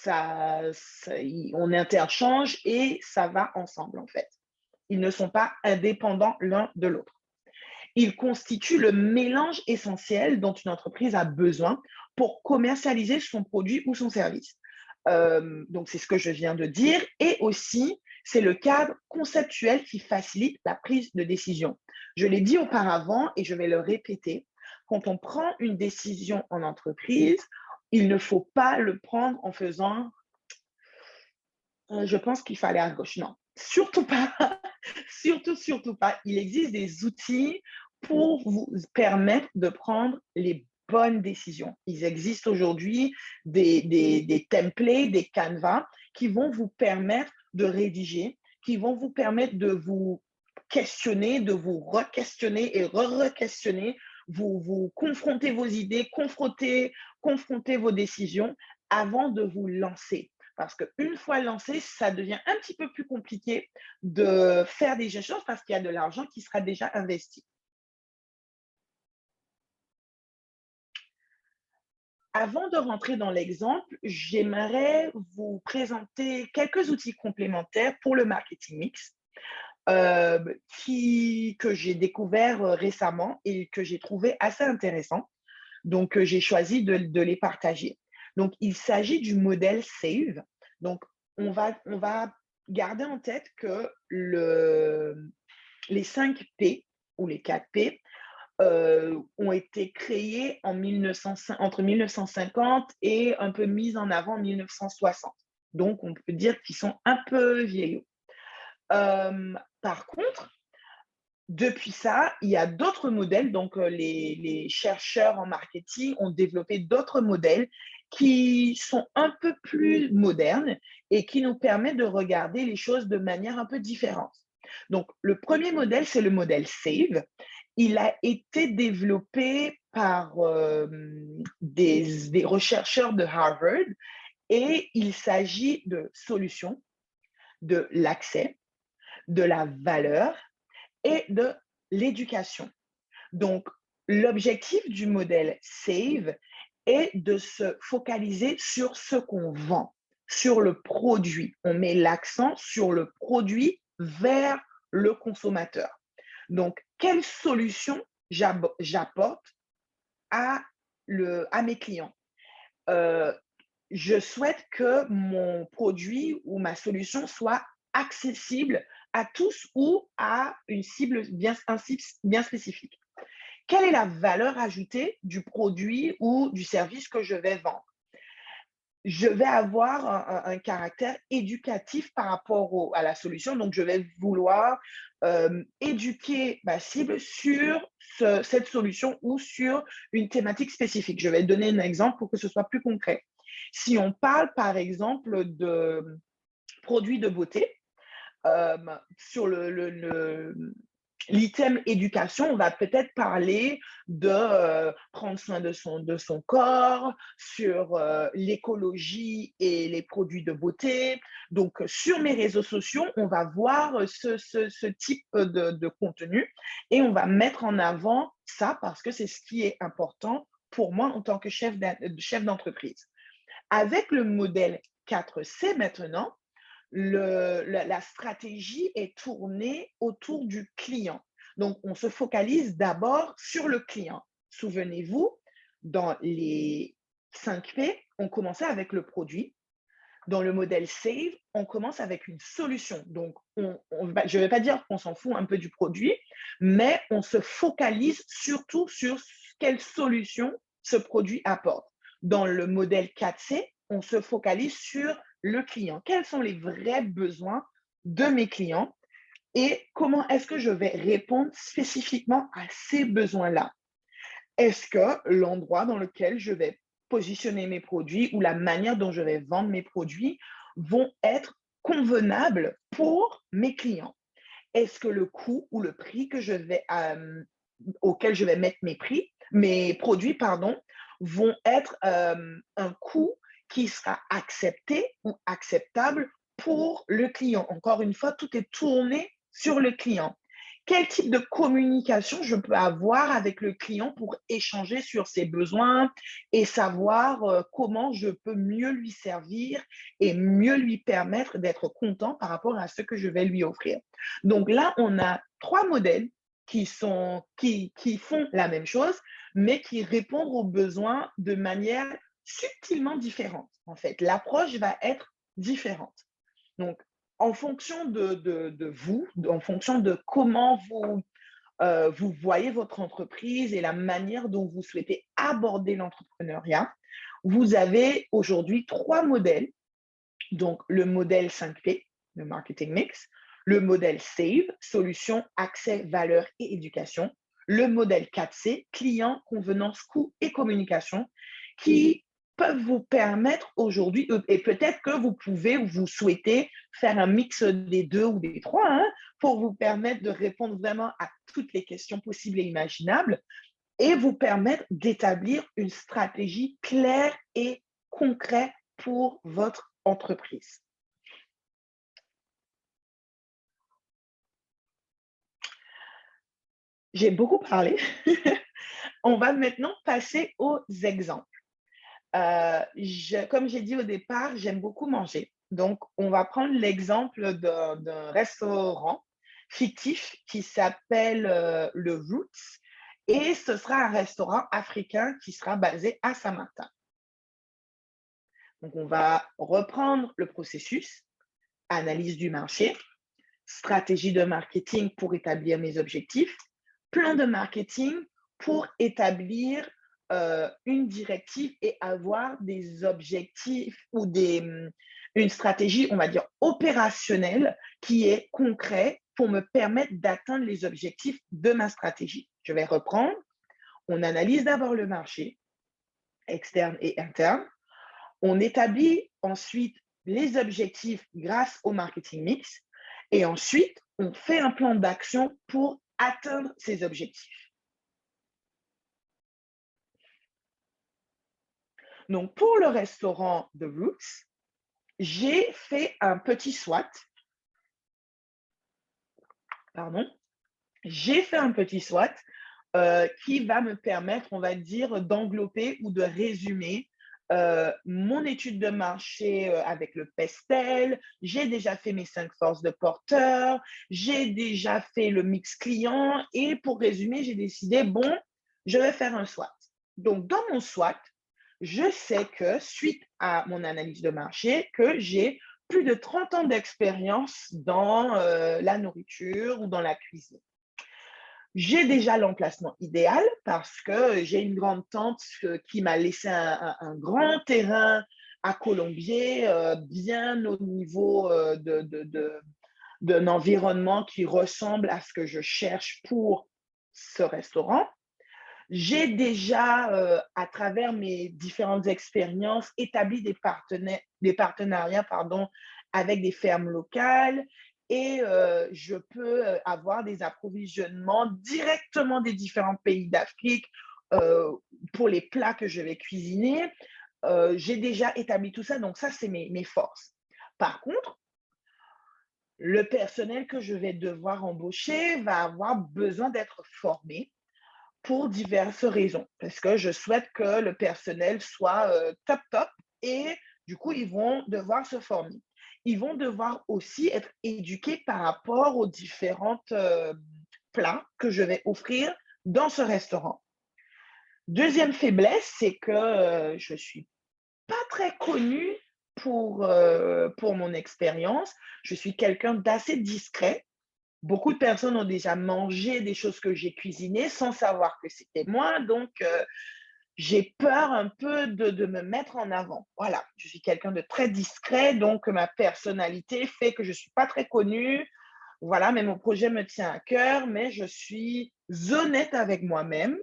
on interchange et ça va ensemble en fait. Ils ne sont pas indépendants l'un de l'autre. Ils constituent le mélange essentiel dont une entreprise a besoin pour commercialiser son produit ou son service. Donc, c'est ce que je viens de dire. Et aussi, c'est le cadre conceptuel qui facilite la prise de décision. Je l'ai dit auparavant et je vais le répéter. Quand on prend une décision en entreprise, il ne faut pas le prendre en faisant je pense qu'il fallait à gauche. Non, surtout pas. Surtout pas. Il existe des outils pour vous permettre de prendre les bonnes décisions. Il existe aujourd'hui des templates, des canevas qui vont vous permettre de rédiger, qui vont vous permettre de vous questionner, de vous re-questionner et re-questionner, vous confronter vos idées, confronter vos décisions avant de vous lancer. Parce qu'une fois lancé, ça devient un petit peu plus compliqué de faire des choses parce qu'il y a de l'argent qui sera déjà investi. Avant de rentrer dans l'exemple, j'aimerais vous présenter quelques outils complémentaires pour le marketing mix que j'ai découvert récemment et que j'ai trouvé assez intéressant. Donc, j'ai choisi de les partager. Donc, il s'agit du modèle SAVE. Donc, on va garder en tête que les 5 P ou les 4 P ont été créés entre 1950 et un peu mis en avant en 1960. Donc, on peut dire qu'ils sont un peu vieillots. Par contre, depuis ça, il y a d'autres modèles. Donc, les chercheurs en marketing ont développé d'autres modèles qui sont un peu plus modernes et qui nous permettent de regarder les choses de manière un peu différente. Donc, le premier modèle, c'est le modèle SAVE. Il a été développé par des chercheurs de Harvard et il s'agit de solutions, de l'accès, de la valeur et de l'éducation. Donc, l'objectif du modèle SAVE est de se focaliser sur ce qu'on vend, sur le produit. On met l'accent sur le produit vers le consommateur. Donc, quelle solution j'apporte à mes clients? Je souhaite que mon produit ou ma solution soit accessible à tous ou à un cible bien spécifique. Quelle est la valeur ajoutée du produit ou du service que je vais vendre? Je vais avoir un caractère éducatif par rapport à la solution. Donc, je vais vouloir éduquer ma cible sur cette solution ou sur une thématique spécifique. Je vais donner un exemple pour que ce soit plus concret. Si on parle, par exemple, de produits de beauté, sur l'item éducation, on va peut-être parler de prendre soin de son corps, sur l'écologie et les produits de beauté. Donc, sur mes réseaux sociaux, on va voir ce type de contenu et on va mettre en avant ça parce que c'est ce qui est important pour moi en tant que chef d'entreprise. Avec le modèle 4C maintenant, la stratégie est tournée autour du client. Donc, on se focalise d'abord sur le client. Souvenez-vous, dans les 5P, on commençait avec le produit. Dans le modèle SAVE, on commence avec une solution. Donc, je ne vais pas dire qu'on s'en fout un peu du produit, mais on se focalise surtout sur quelle solution ce produit apporte. Dans le modèle 4C, on se focalise sur le client. Quels sont les vrais besoins de mes clients et comment est-ce que je vais répondre spécifiquement à ces besoins-là? Est-ce que l'endroit dans lequel je vais positionner mes produits ou la manière dont je vais vendre mes produits vont être convenables pour mes clients? Est-ce que le coût ou le prix auquel je vais mettre mes produits, vont être un coût qui sera accepté ou acceptable pour le client? Encore une fois, tout est tourné sur le client. Quel type de communication je peux avoir avec le client pour échanger sur ses besoins et savoir comment je peux mieux lui servir et mieux lui permettre d'être content par rapport à ce que je vais lui offrir. Donc là, on a 3 modèles qui font la même chose, mais qui répondent aux besoins de manière subtilement différente. En fait, l'approche va être différente. Donc, en fonction de vous, en fonction de comment vous voyez votre entreprise et la manière dont vous souhaitez aborder l'entrepreneuriat, vous avez aujourd'hui 3 modèles. Donc, le modèle 5P, le marketing mix, le modèle SAVE, solution, accès, valeur et éducation, le modèle 4C, client, convenance, coût et communication, qui peuvent vous permettre aujourd'hui, et peut-être que vous pouvez ou vous souhaitez faire un mix des 2 ou des 3, pour vous permettre de répondre vraiment à toutes les questions possibles et imaginables et vous permettre d'établir une stratégie claire et concrète pour votre entreprise. J'ai beaucoup parlé. On va maintenant passer aux exemples. Comme j'ai dit au départ, j'aime beaucoup manger. Donc, on va prendre l'exemple d'un restaurant fictif qui s'appelle le Roots. Et ce sera un restaurant africain qui sera basé à Saint-Martin. Donc, on va reprendre le processus, analyse du marché, stratégie de marketing pour établir mes objectifs, plan de marketing pour établir une directive et avoir des objectifs ou une stratégie, on va dire, opérationnelle qui est concrète pour me permettre d'atteindre les objectifs de ma stratégie. Je vais reprendre. On analyse d'abord le marché, externe et interne. On établit ensuite les objectifs grâce au marketing mix. Et ensuite, on fait un plan d'action pour atteindre ces objectifs. Donc, pour le restaurant The Roots, j'ai fait un petit SWOT. Pardon. J'ai fait un petit SWOT qui va me permettre, on va dire, d'englober ou de résumer mon étude de marché avec le PESTEL. J'ai déjà fait mes 5 forces de porteur. J'ai déjà fait le mix client. Et pour résumer, j'ai décidé, bon, je vais faire un SWOT. Donc, dans mon SWOT, je sais que suite à mon analyse de marché, que j'ai plus de 30 ans d'expérience dans la nourriture ou dans la cuisine. J'ai déjà l'emplacement idéal parce que j'ai une grande tante qui m'a laissé un grand terrain à Colombier, bien au niveau d'un environnement qui ressemble à ce que je cherche pour ce restaurant. J'ai déjà, à travers mes différentes expériences, établi des partenariats avec des fermes locales et je peux avoir des approvisionnements directement des différents pays d'Afrique pour les plats que je vais cuisiner. J'ai déjà établi tout ça, donc ça, c'est mes forces. Par contre, le personnel que je vais devoir embaucher va avoir besoin d'être formé pour diverses raisons, parce que je souhaite que le personnel soit top, top, et du coup, ils vont devoir se former. Ils vont devoir aussi être éduqués par rapport aux différents plats que je vais offrir dans ce restaurant. Deuxième faiblesse, c'est que je ne suis pas très connue pour mon expérience. Je suis quelqu'un d'assez discret. Beaucoup de personnes ont déjà mangé des choses que j'ai cuisinées sans savoir que c'était moi. Donc, j'ai peur un peu de me mettre en avant. Voilà, je suis quelqu'un de très discret, donc ma personnalité fait que je ne suis pas très connue. Voilà, mais mon projet me tient à cœur, mais je suis honnête avec moi-même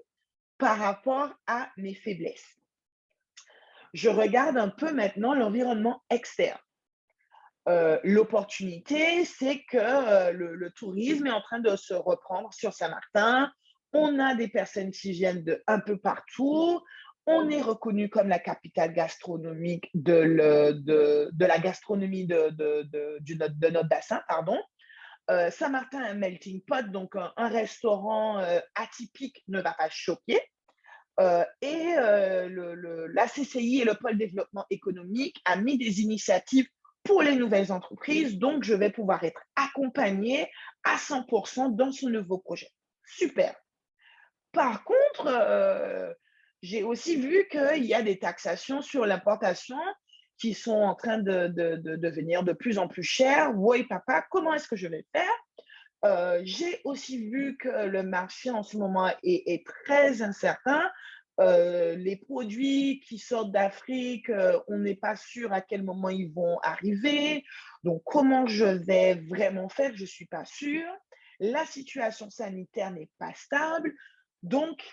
par rapport à mes faiblesses. Je regarde un peu maintenant l'environnement externe. L'opportunité, c'est que le tourisme est en train de se reprendre sur Saint-Martin. On a des personnes qui viennent de un peu partout. On est reconnu comme la capitale gastronomique de la gastronomie de notre bassin, pardon. Saint-Martin est un melting pot, donc un restaurant atypique ne va pas choquer. La CCI et le pôle développement économique a mis des initiatives pour les nouvelles entreprises, donc je vais pouvoir être accompagnée à 100% dans ce nouveau projet. Super. Par contre, j'ai aussi vu qu'il y a des taxations sur l'importation qui sont en train de devenir de plus en plus chères. Oui, papa, comment est-ce que je vais faire? J'ai aussi vu que le marché en ce moment est très incertain. Les produits qui sortent d'Afrique, on n'est pas sûr à quel moment ils vont arriver. Donc, comment je vais vraiment faire? Je ne suis pas sûre. La situation sanitaire n'est pas stable. Donc,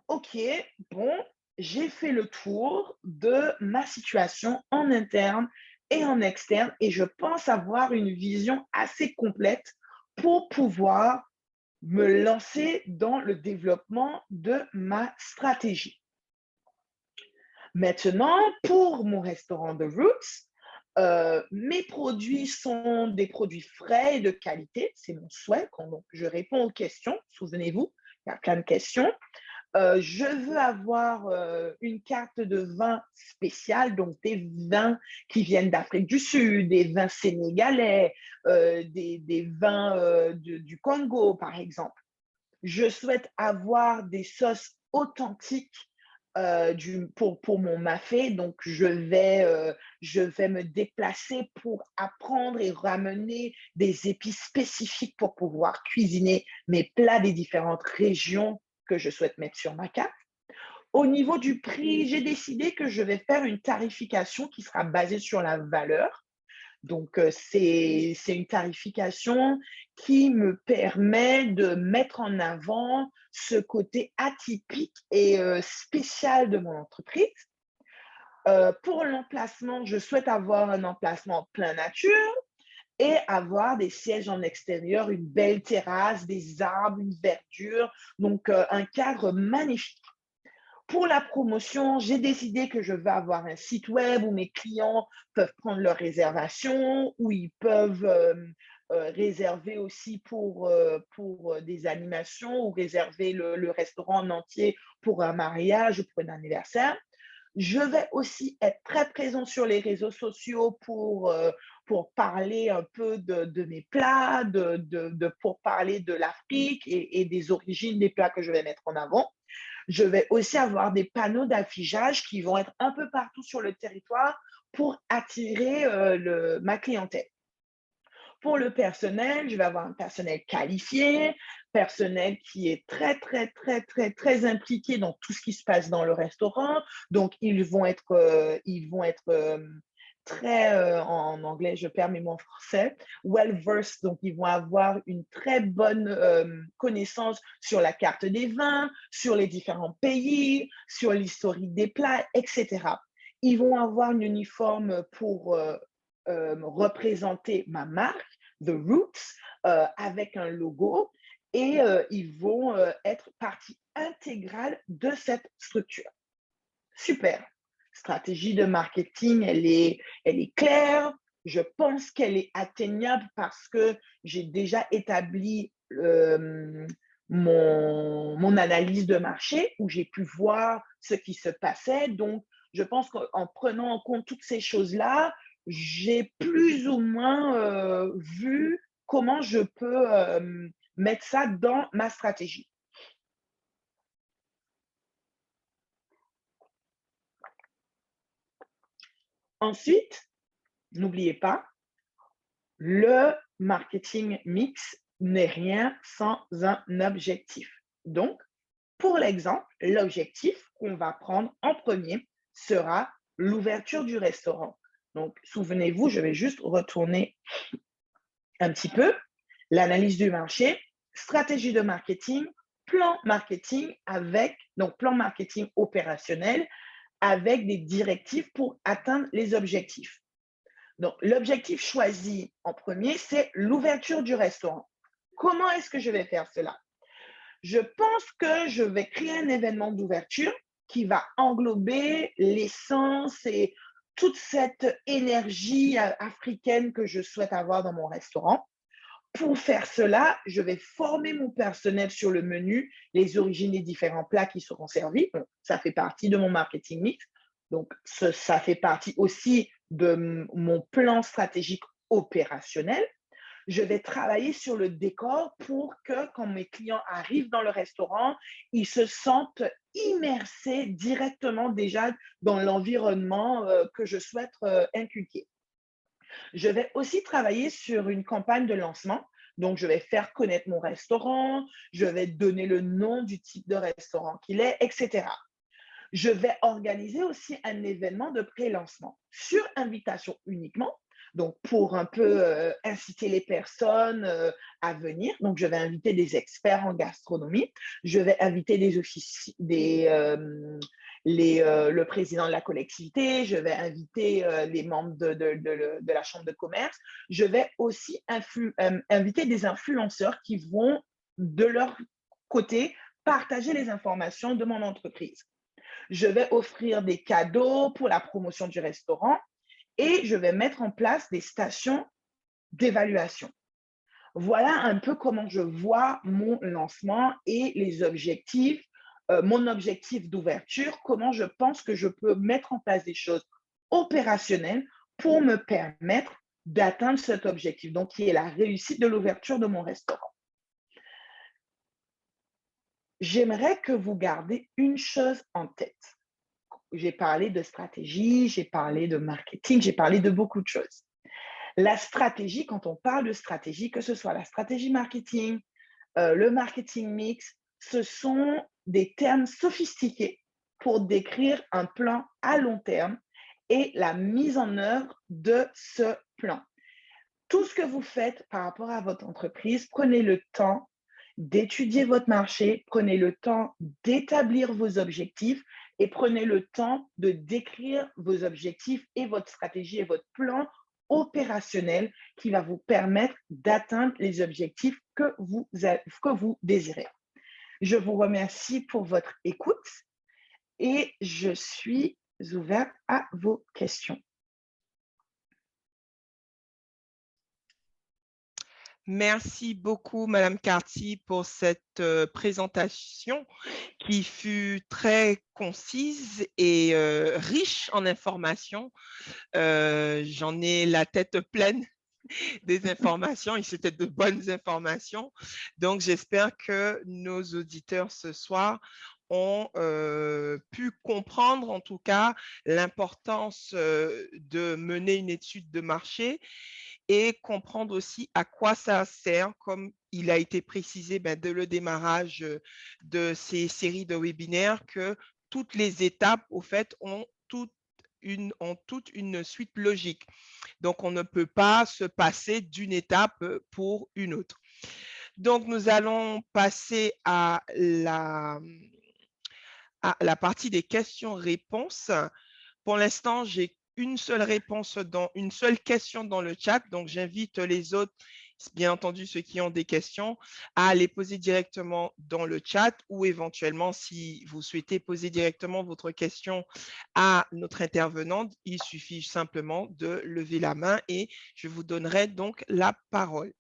OK, bon, j'ai fait le tour de ma situation en interne et en externe et je pense avoir une vision assez complète pour pouvoir me lancer dans le développement de ma stratégie. Maintenant, pour mon restaurant The Roots, mes produits sont des produits frais et de qualité. C'est mon souhait. Donc, je réponds aux questions. Souvenez-vous, il y a plein de questions. Je veux avoir une carte de vin spéciale, donc des vins qui viennent d'Afrique du Sud, des vins sénégalais, des vins du Congo, par exemple. Je souhaite avoir des sauces authentiques pour mon mafé, donc je vais me déplacer pour apprendre et ramener des épices spécifiques pour pouvoir cuisiner mes plats des différentes régions que je souhaite mettre sur ma carte. Au niveau du prix, j'ai décidé que je vais faire une tarification qui sera basée sur la valeur. Donc, c'est une tarification qui me permet de mettre en avant ce côté atypique et spécial de mon entreprise. Pour l'emplacement, je souhaite avoir un emplacement plein nature et avoir des sièges en extérieur, une belle terrasse, des arbres, une verdure, donc un cadre magnifique. Pour la promotion, j'ai décidé que je vais avoir un site web où mes clients peuvent prendre leurs réservations, où ils peuvent réserver aussi pour des animations ou réserver le restaurant en entier pour un mariage ou pour un anniversaire. Je vais aussi être très présent sur les réseaux sociaux pour parler un peu de mes plats, pour parler de l'Afrique et des origines des plats que je vais mettre en avant. Je vais aussi avoir des panneaux d'affichage qui vont être un peu partout sur le territoire pour attirer ma clientèle. Pour le personnel, je vais avoir un personnel qualifié, personnel qui est très, très, très, très, très impliqué dans tout ce qui se passe dans le restaurant. Donc, ils vont être très, en anglais, je perds mes mots en français, well-versed. Donc, ils vont avoir une très bonne connaissance sur la carte des vins, sur les différents pays, sur l'historique des plats, etc. Ils vont avoir un uniforme pour représenter ma marque, The Roots, avec un logo, et ils vont être partie intégrale de cette structure. Super. Stratégie de marketing, elle est claire. Je pense qu'elle est atteignable parce que j'ai déjà établi mon analyse de marché où j'ai pu voir ce qui se passait. Donc, je pense qu'en prenant en compte toutes ces choses-là, j'ai plus ou moins vu comment je peux mettre ça dans ma stratégie. Ensuite, n'oubliez pas, le marketing mix n'est rien sans un objectif. Donc, pour l'exemple, l'objectif qu'on va prendre en premier sera l'ouverture du restaurant. Donc, souvenez-vous, je vais juste retourner un petit peu. L'analyse du marché, stratégie de marketing, plan marketing plan marketing opérationnel avec des directives pour atteindre les objectifs. Donc, l'objectif choisi en premier, c'est l'ouverture du restaurant. Comment est-ce que je vais faire cela? Je pense que je vais créer un événement d'ouverture qui va englober l'essence et toute cette énergie africaine que je souhaite avoir dans mon restaurant. Pour faire cela, je vais former mon personnel sur le menu, les origines des différents plats qui seront servis. Donc, ça fait partie de mon marketing mix. Donc, ça fait partie aussi de mon plan stratégique opérationnel. Je vais travailler sur le décor pour que quand mes clients arrivent dans le restaurant, ils se sentent immersés directement déjà dans l'environnement que je souhaite inculquer. Je vais aussi travailler sur une campagne de lancement. Donc, je vais faire connaître mon restaurant, je vais donner le nom du type de restaurant qu'il est, etc. Je vais organiser aussi un événement de pré-lancement sur invitation uniquement, donc pour un peu inciter les personnes à venir. Donc, je vais inviter des experts en gastronomie, je vais inviter le président de la collectivité, je vais inviter les membres de la chambre de commerce. Je vais aussi inviter des influenceurs qui vont, de leur côté, partager les informations de mon entreprise. Je vais offrir des cadeaux pour la promotion du restaurant et je vais mettre en place des stations d'évaluation. Voilà un peu comment je vois mon lancement et les objectifs, mon objectif d'ouverture, comment je pense que je peux mettre en place des choses opérationnelles pour me permettre d'atteindre cet objectif, donc qui est la réussite de l'ouverture de mon restaurant. J'aimerais que vous gardez une chose en tête. J'ai parlé de stratégie, j'ai parlé de marketing, j'ai parlé de beaucoup de choses. La stratégie, quand on parle de stratégie, que ce soit la stratégie marketing, le marketing mix, ce sont des termes sophistiqués pour décrire un plan à long terme et la mise en œuvre de ce plan. tout ce que vous faites par rapport à votre entreprise, prenez le temps d'étudier votre marché, prenez le temps d'établir vos objectifs et prenez le temps de décrire vos objectifs et votre stratégie et votre plan opérationnel qui va vous permettre d'atteindre les objectifs que vous désirez. Je vous remercie pour votre écoute et je suis ouverte à vos questions. Merci beaucoup, Madame Carty, pour cette présentation qui fut très concise et riche en informations. J'en ai la tête pleine des informations et c'était de bonnes informations. Donc, j'espère que nos auditeurs ce soir ont pu comprendre en tout cas l'importance de mener une étude de marché et comprendre aussi à quoi ça sert, comme il a été précisé dès le démarrage de ces séries de webinaires, que toutes les étapes, au fait, ont toute une suite logique. Donc, on ne peut pas se passer d'une étape pour une autre. Donc, nous allons passer à la partie des questions-réponses. Pour l'instant, j'ai une seule question dans le chat. Donc, j'invite les autres, bien entendu ceux qui ont des questions, à les poser directement dans le chat ou éventuellement, si vous souhaitez poser directement votre question à notre intervenante, il suffit simplement de lever la main et je vous donnerai donc la parole.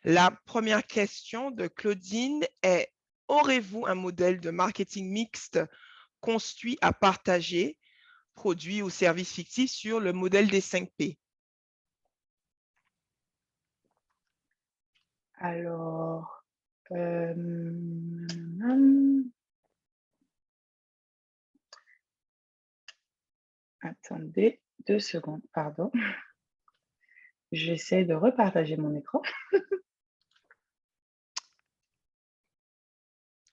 La première question de Claudine est: aurez-vous un modèle de marketing mixte construit à partager, produits ou services fictifs sur le modèle des 5 P? Alors, attendez 2 secondes, pardon. J'essaie de repartager mon écran.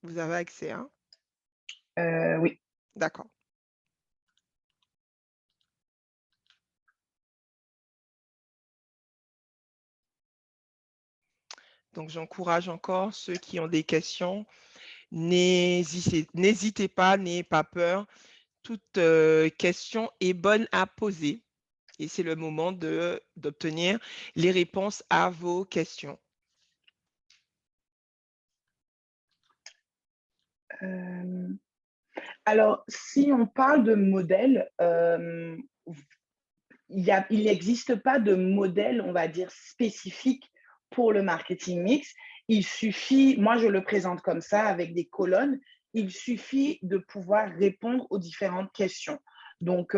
Vous avez accès, hein? Oui. D'accord. Donc, j'encourage encore ceux qui ont des questions. N'hésitez pas, n'ayez pas peur. Toute question est bonne à poser. Et c'est le moment d'obtenir les réponses à vos questions. Alors, si on parle de modèle, il n'existe pas de modèle, on va dire, spécifique pour le marketing mix. Il suffit, moi je le présente comme ça avec des colonnes, il suffit de pouvoir répondre aux différentes questions. Donc,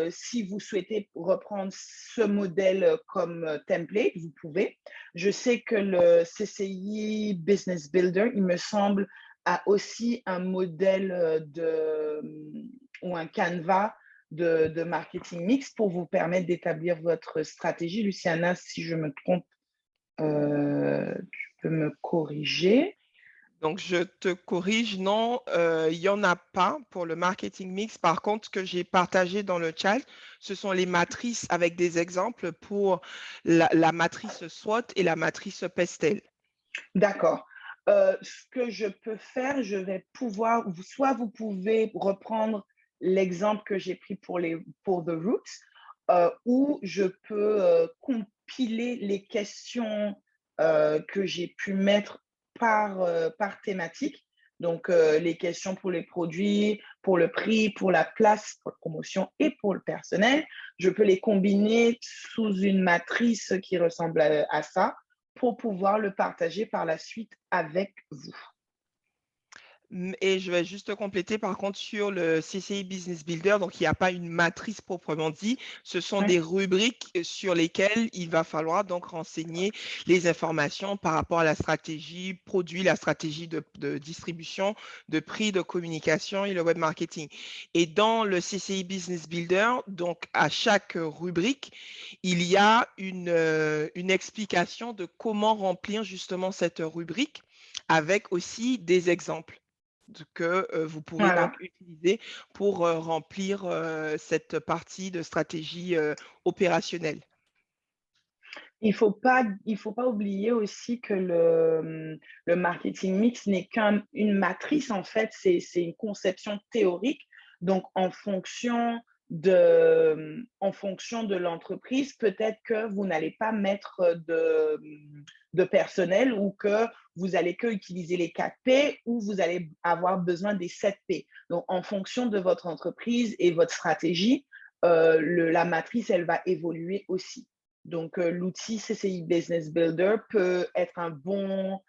si vous souhaitez reprendre ce modèle comme template, vous pouvez. Je sais que le CCI Business Builder, il me semble, a aussi un modèle ou un canevas de marketing mix pour vous permettre d'établir votre stratégie. Luciana, si je me trompe, tu peux me corriger. Donc, je te corrige, non, il n'y en a pas pour le marketing mix. Par contre, ce que j'ai partagé dans le chat, ce sont les matrices avec des exemples pour la matrice SWOT et la matrice PESTEL. D'accord. Ce que je peux faire, je vais pouvoir, soit vous pouvez reprendre l'exemple que j'ai pris pour The Roots, ou je peux compiler les questions que j'ai pu mettre par thématique. Donc, les questions pour les produits, pour le prix, pour la place, pour la promotion et pour le personnel. Je peux les combiner sous une matrice qui ressemble à ça pour pouvoir le partager par la suite avec vous. Et je vais juste compléter par contre sur le CCI Business Builder, donc il n'y a pas une matrice proprement dit, ce sont des rubriques sur lesquelles il va falloir donc renseigner les informations par rapport à la stratégie produit, la stratégie de distribution, de prix, de communication et le web marketing. Et dans le CCI Business Builder, donc à chaque rubrique, il y a une explication de comment remplir justement cette rubrique avec aussi des exemples que vous pourrez donc utiliser pour remplir cette partie de stratégie opérationnelle. il faut pas oublier aussi que le marketing mix n'est qu'une matrice, en fait, c'est une conception théorique. Donc, en fonction de l'entreprise, peut-être que vous n'allez pas mettre de personnel ou que vous allez que utiliser les 4 P ou vous allez avoir besoin des 7 P. Donc, en fonction de votre entreprise et votre stratégie, la matrice, elle va évoluer aussi. Donc, l'outil CCI Business Builder peut être un bon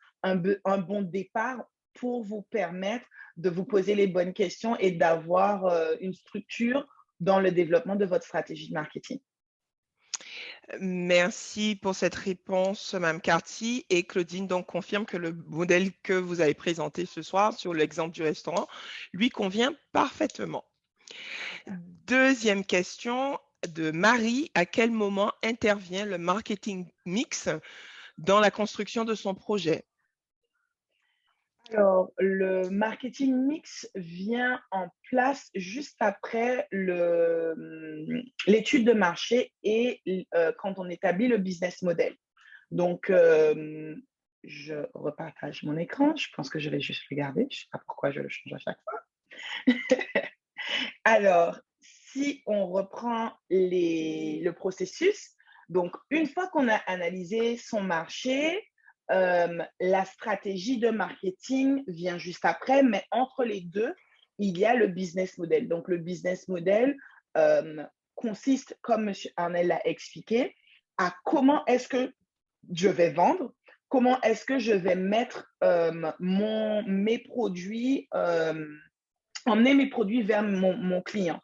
départ pour vous permettre de vous poser les bonnes questions et d'avoir une structure dans le développement de votre stratégie de marketing. Merci pour cette réponse, Mme Carty. Et Claudine donc confirme que le modèle que vous avez présenté ce soir sur l'exemple du restaurant lui convient parfaitement. Deuxième question de Marie. À quel moment intervient le marketing mix dans la construction de son projet? Alors, le marketing mix vient en place juste après l'étude de marché et quand on établit le business model. Donc, je repartage mon écran. Je pense que je vais juste regarder. Je ne sais pas pourquoi je le change à chaque fois. Alors, si on reprend le processus, donc une fois qu'on a analysé son marché, la stratégie de marketing vient juste après, mais entre les deux, il y a le business model. Donc, le business model consiste, comme M. Arnel l'a expliqué, à comment est-ce que je vais vendre, comment est-ce que je vais mettre mes produits, emmener mes produits vers mon client.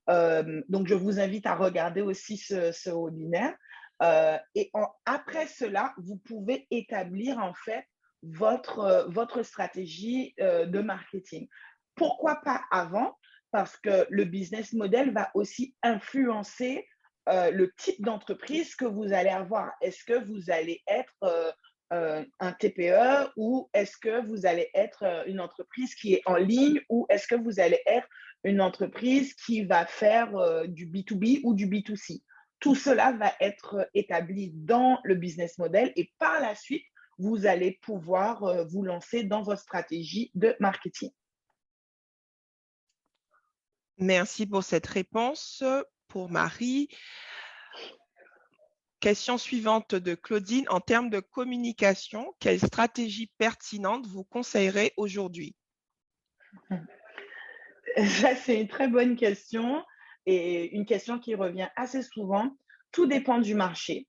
Donc, je vous invite à regarder aussi ce webinaire. Après cela, vous pouvez établir en fait votre stratégie de marketing. Pourquoi pas avant? Parce que le business model va aussi influencer le type d'entreprise que vous allez avoir. Est-ce que vous allez être un TPE ou est-ce que vous allez être une entreprise qui est en ligne ou est-ce que vous allez être une entreprise qui va faire du B2B ou du B2C? Tout cela va être établi dans le business model et par la suite, vous allez pouvoir vous lancer dans votre stratégie de marketing. Merci pour cette réponse. Pour Marie. Question suivante de Claudine. En termes de communication, quelle stratégie pertinente vous conseillerez aujourd'hui? Ça, c'est une très bonne question et une question qui revient assez souvent. Tout dépend du marché.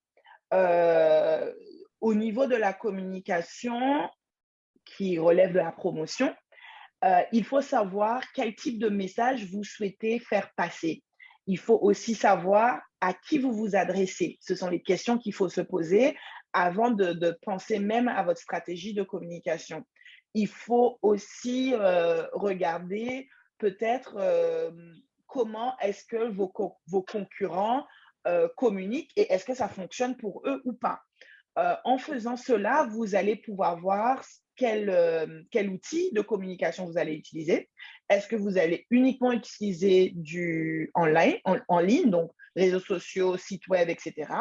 Au niveau de la communication qui relève de la promotion, il faut savoir quel type de message vous souhaitez faire passer. Il faut aussi savoir à qui vous vous adressez. Ce sont les questions qu'il faut se poser avant de penser même à votre stratégie de communication. Il faut aussi regarder peut-être comment est-ce que vos concurrents communiquent et est-ce que ça fonctionne pour eux ou pas. En faisant cela, vous allez pouvoir voir quel outil de communication vous allez utiliser. Est-ce que vous allez uniquement utiliser en ligne, donc réseaux sociaux, sites web, etc.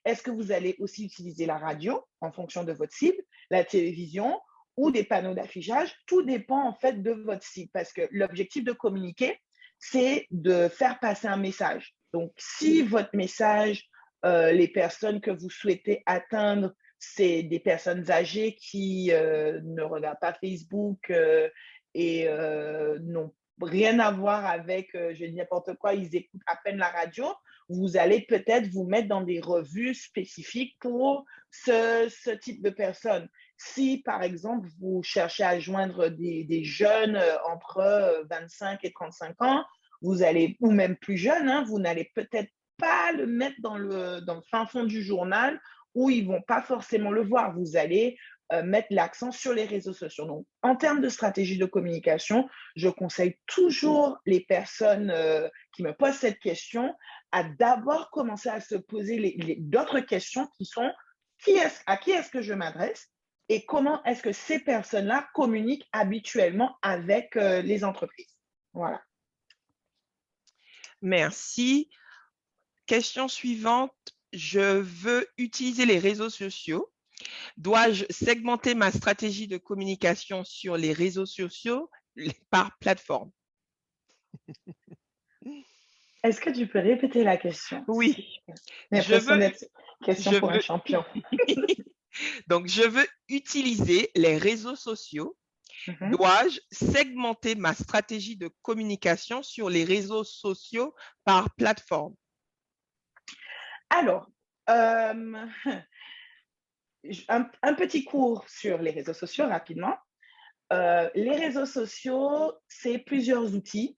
Est-ce que vous allez aussi utiliser la radio en fonction de votre cible, la télévision ou des panneaux d'affichage? Tout dépend en fait de votre cible parce que l'objectif de communiquer, c'est de faire passer un message. Donc, si votre message, les personnes que vous souhaitez atteindre, c'est des personnes âgées qui ne regardent pas Facebook et n'ont rien à voir avec, je dis n'importe quoi, ils écoutent à peine la radio, vous allez peut-être vous mettre dans des revues spécifiques pour ce type de personnes. Si, par exemple, vous cherchez à joindre des jeunes entre 25 et 35 ans, vous allez, ou même plus jeunes, hein, vous n'allez peut-être pas le mettre dans le fin fond du journal où ils ne vont pas forcément le voir. Vous allez mettre l'accent sur les réseaux sociaux. Donc, en termes de stratégie de communication, je conseille toujours les personnes qui me posent cette question à d'abord commencer à se poser d'autres questions qui sont à qui est-ce que je m'adresse et comment est-ce que ces personnes-là communiquent habituellement avec les entreprises. Voilà. Merci. Question suivante je veux utiliser les réseaux sociaux. Dois-je segmenter ma stratégie de communication sur les réseaux sociaux par plateforme? Est-ce que tu peux répéter la question? Oui, J'ai je l'impression veux, d'être question je pour un veux, champion. donc je veux utiliser les réseaux sociaux. Mhm. Dois-je segmenter ma stratégie de communication sur les réseaux sociaux par plateforme? Alors, un petit cours sur les réseaux sociaux rapidement. Les réseaux sociaux, c'est plusieurs outils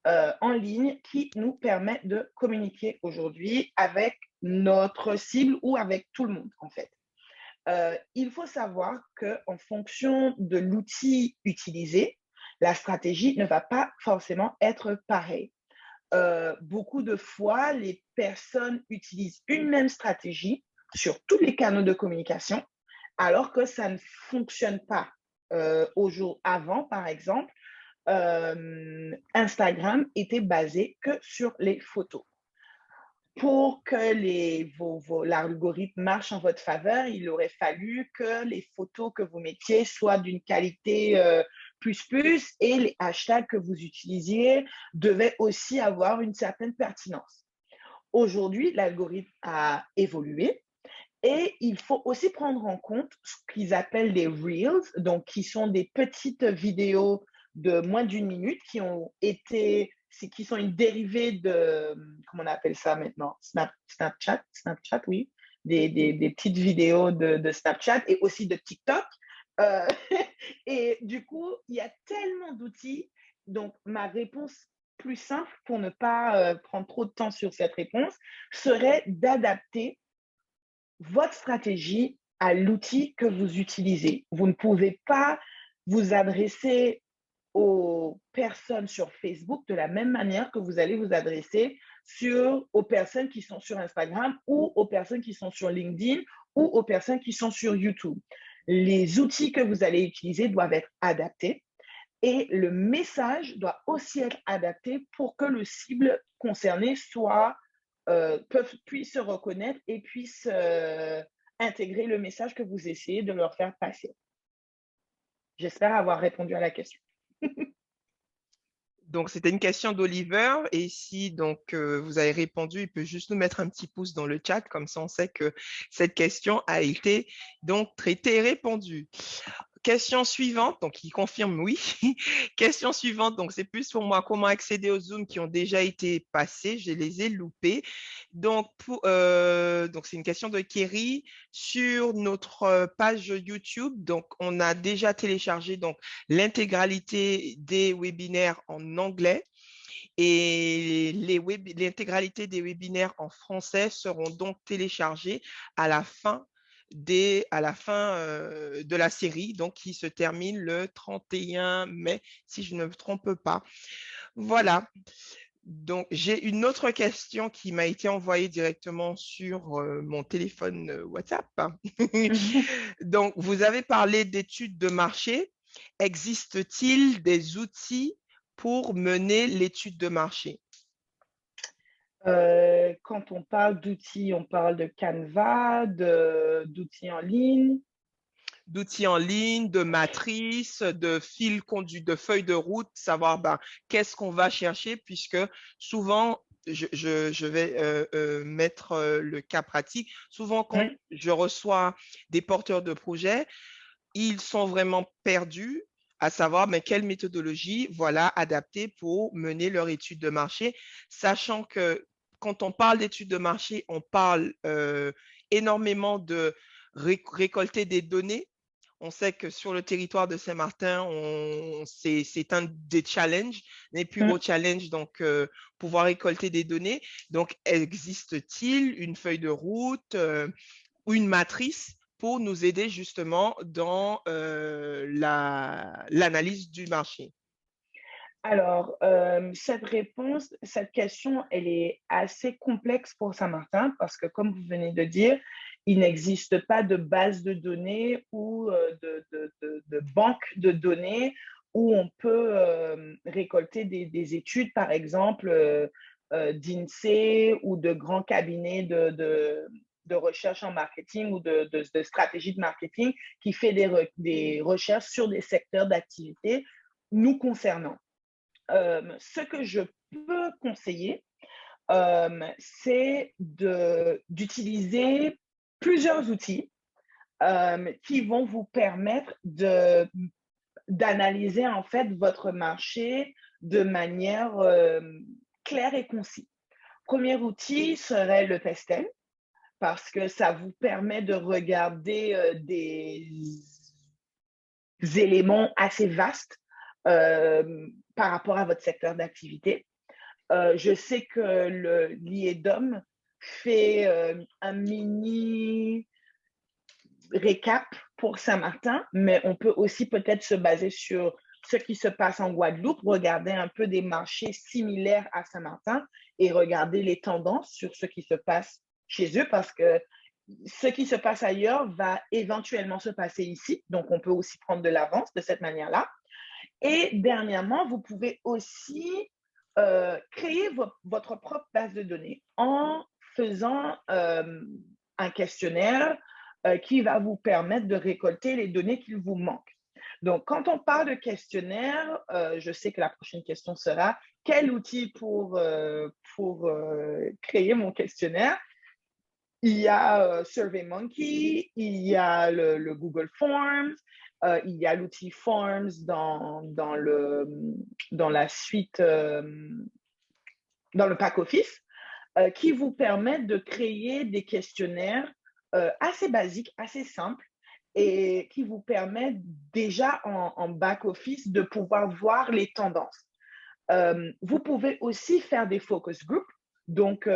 en ligne qui nous permettent de communiquer aujourd'hui avec notre cible ou avec tout le monde, en fait. Il faut savoir qu'en fonction de l'outil utilisé, la stratégie ne va pas forcément être pareille. Beaucoup de fois, les personnes utilisent une même stratégie sur tous les canaux de communication, alors que ça ne fonctionne pas. Au jour avant, par exemple, Instagram était basé que sur les photos. Pour que l'algorithme marche en votre faveur, il aurait fallu que les photos que vous mettiez soient d'une qualité plus et les hashtags que vous utilisiez devaient aussi avoir une certaine pertinence. Aujourd'hui, l'algorithme a évolué et il faut aussi prendre en compte ce qu'ils appellent les Reels, donc qui sont des petites vidéos de moins d'une minute qui sont une dérivée de, comment on appelle ça maintenant? Snapchat, oui, des petites vidéos de Snapchat et aussi de TikTok. Euh, et du coup, il y a tellement d'outils. Donc, ma réponse plus simple pour ne pas prendre trop de temps sur cette réponse serait d'adapter votre stratégie à l'outil que vous utilisez. Vous ne pouvez pas vous adresser aux personnes sur Facebook de la même manière que vous allez vous adresser aux personnes qui sont sur Instagram ou aux personnes qui sont sur LinkedIn ou aux personnes qui sont sur YouTube. Les outils que vous allez utiliser doivent être adaptés et le message doit aussi être adapté pour que le cible concerné puisse se reconnaître et puisse intégrer le message que vous essayez de leur faire passer. J'espère avoir répondu à la question. Donc, c'était une question d'Oliver. Et si donc vous avez répondu, il peut juste nous mettre un petit pouce dans le chat. Comme ça, on sait que cette question a été donc traitée et répondue. Question suivante, donc il confirme oui. Question suivante, donc c'est plus pour moi comment accéder aux Zooms qui ont déjà été passés, je les ai loupés. Donc, donc c'est une question de Kerry sur notre page YouTube. Donc, on a déjà téléchargé donc l'intégralité des webinaires en anglais et l'intégralité des webinaires en français seront donc téléchargés à la fin de la série, donc qui se termine le 31 mai, si je ne me trompe pas. Voilà. Donc, j'ai une autre question qui m'a été envoyée directement sur mon téléphone WhatsApp. Donc, vous avez parlé d'études de marché. Existe-t-il des outils pour mener l'étude de marché? Quand on parle d'outils, on parle de Canva, d'outils en ligne. D'outils en ligne, de matrices, de fil conduit, de feuilles de route, savoir ben, qu'est-ce qu'on va chercher, puisque souvent, je vais mettre le cas pratique. Souvent, quand Oui. je reçois des porteurs de projets, ils sont vraiment perdus à savoir mais quelle méthodologie voilà adaptée pour mener leur étude de marché, sachant que quand on parle d'études de marché, on parle énormément de récolter des données. On sait que sur le territoire de Saint-Martin, c'est un des challenges, les plus gros challenges, donc pouvoir récolter des données. Donc, existe-t-il une feuille de route ou une matrice pour nous aider justement dans l'analyse du marché? Alors, cette question, elle est assez complexe pour Saint-Martin parce que, comme vous venez de dire, il n'existe pas de base de données ou de banque de données où on peut récolter des études, par exemple, d'INSEE ou de grands cabinets de recherche en marketing ou de stratégie de marketing qui fait des recherches sur des secteurs d'activité nous concernant. Ce que je peux conseiller, c'est d'utiliser plusieurs outils qui vont vous permettre d'analyser en fait votre marché de manière claire et concise. Premier outil serait le Pestel, parce que ça vous permet de regarder des éléments assez vastes par rapport à votre secteur d'activité. Je sais que l'IEDOM fait un mini récap pour Saint-Martin, mais on peut aussi peut-être se baser sur ce qui se passe en Guadeloupe, regarder un peu des marchés similaires à Saint-Martin et regarder les tendances sur ce qui se passe chez eux, parce que ce qui se passe ailleurs va éventuellement se passer ici. Donc, on peut aussi prendre de l'avance de cette manière-là. Et dernièrement, vous pouvez aussi créer votre propre base de données en faisant un questionnaire qui va vous permettre de récolter les données qu'il vous manque. Donc, quand on parle de questionnaire, je sais que la prochaine question sera quel outil pour créer mon questionnaire? Il y a SurveyMonkey, il y a le Google Forms, il y a l'outil Forms dans la suite, dans le pack Office, qui vous permettent de créer des questionnaires assez basiques, assez simples, et qui vous permettent déjà en back Office de pouvoir voir les tendances. Vous pouvez aussi faire des focus groups, donc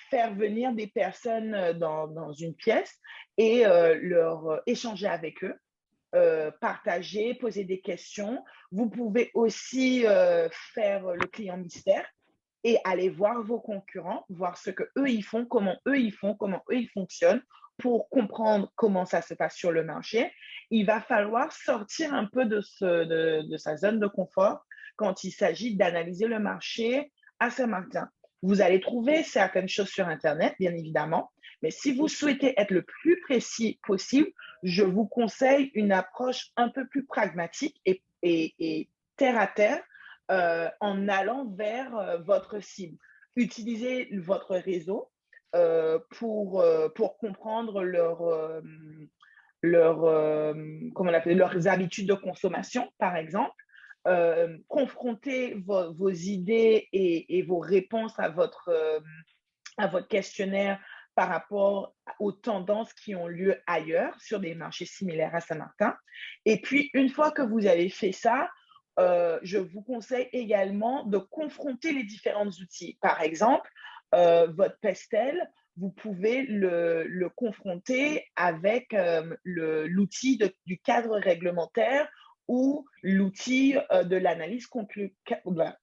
faire venir des personnes dans une pièce et leur échanger avec eux, partager, poser des questions. Vous pouvez aussi faire le client mystère et aller voir vos concurrents, voir ce que eux ils font, comment eux ils fonctionnent, pour comprendre comment ça se passe sur le marché. Il va falloir sortir un peu de sa zone de confort quand il s'agit d'analyser le marché à Saint-Martin. Vous allez trouver certaines choses sur Internet, bien évidemment, mais si vous souhaitez être le plus précis possible, je vous conseille une approche un peu plus pragmatique et terre à terre, en allant vers votre cible. Utilisez votre réseau pour comprendre leurs habitudes de consommation, par exemple. Confronter vos idées et vos réponses à votre questionnaire par rapport aux tendances qui ont lieu ailleurs sur des marchés similaires à Saint-Martin. Et puis, une fois que vous avez fait ça, je vous conseille également de confronter les différents outils. Par exemple, votre Pestel, vous pouvez le confronter avec l'outil du cadre réglementaire ou l'outil de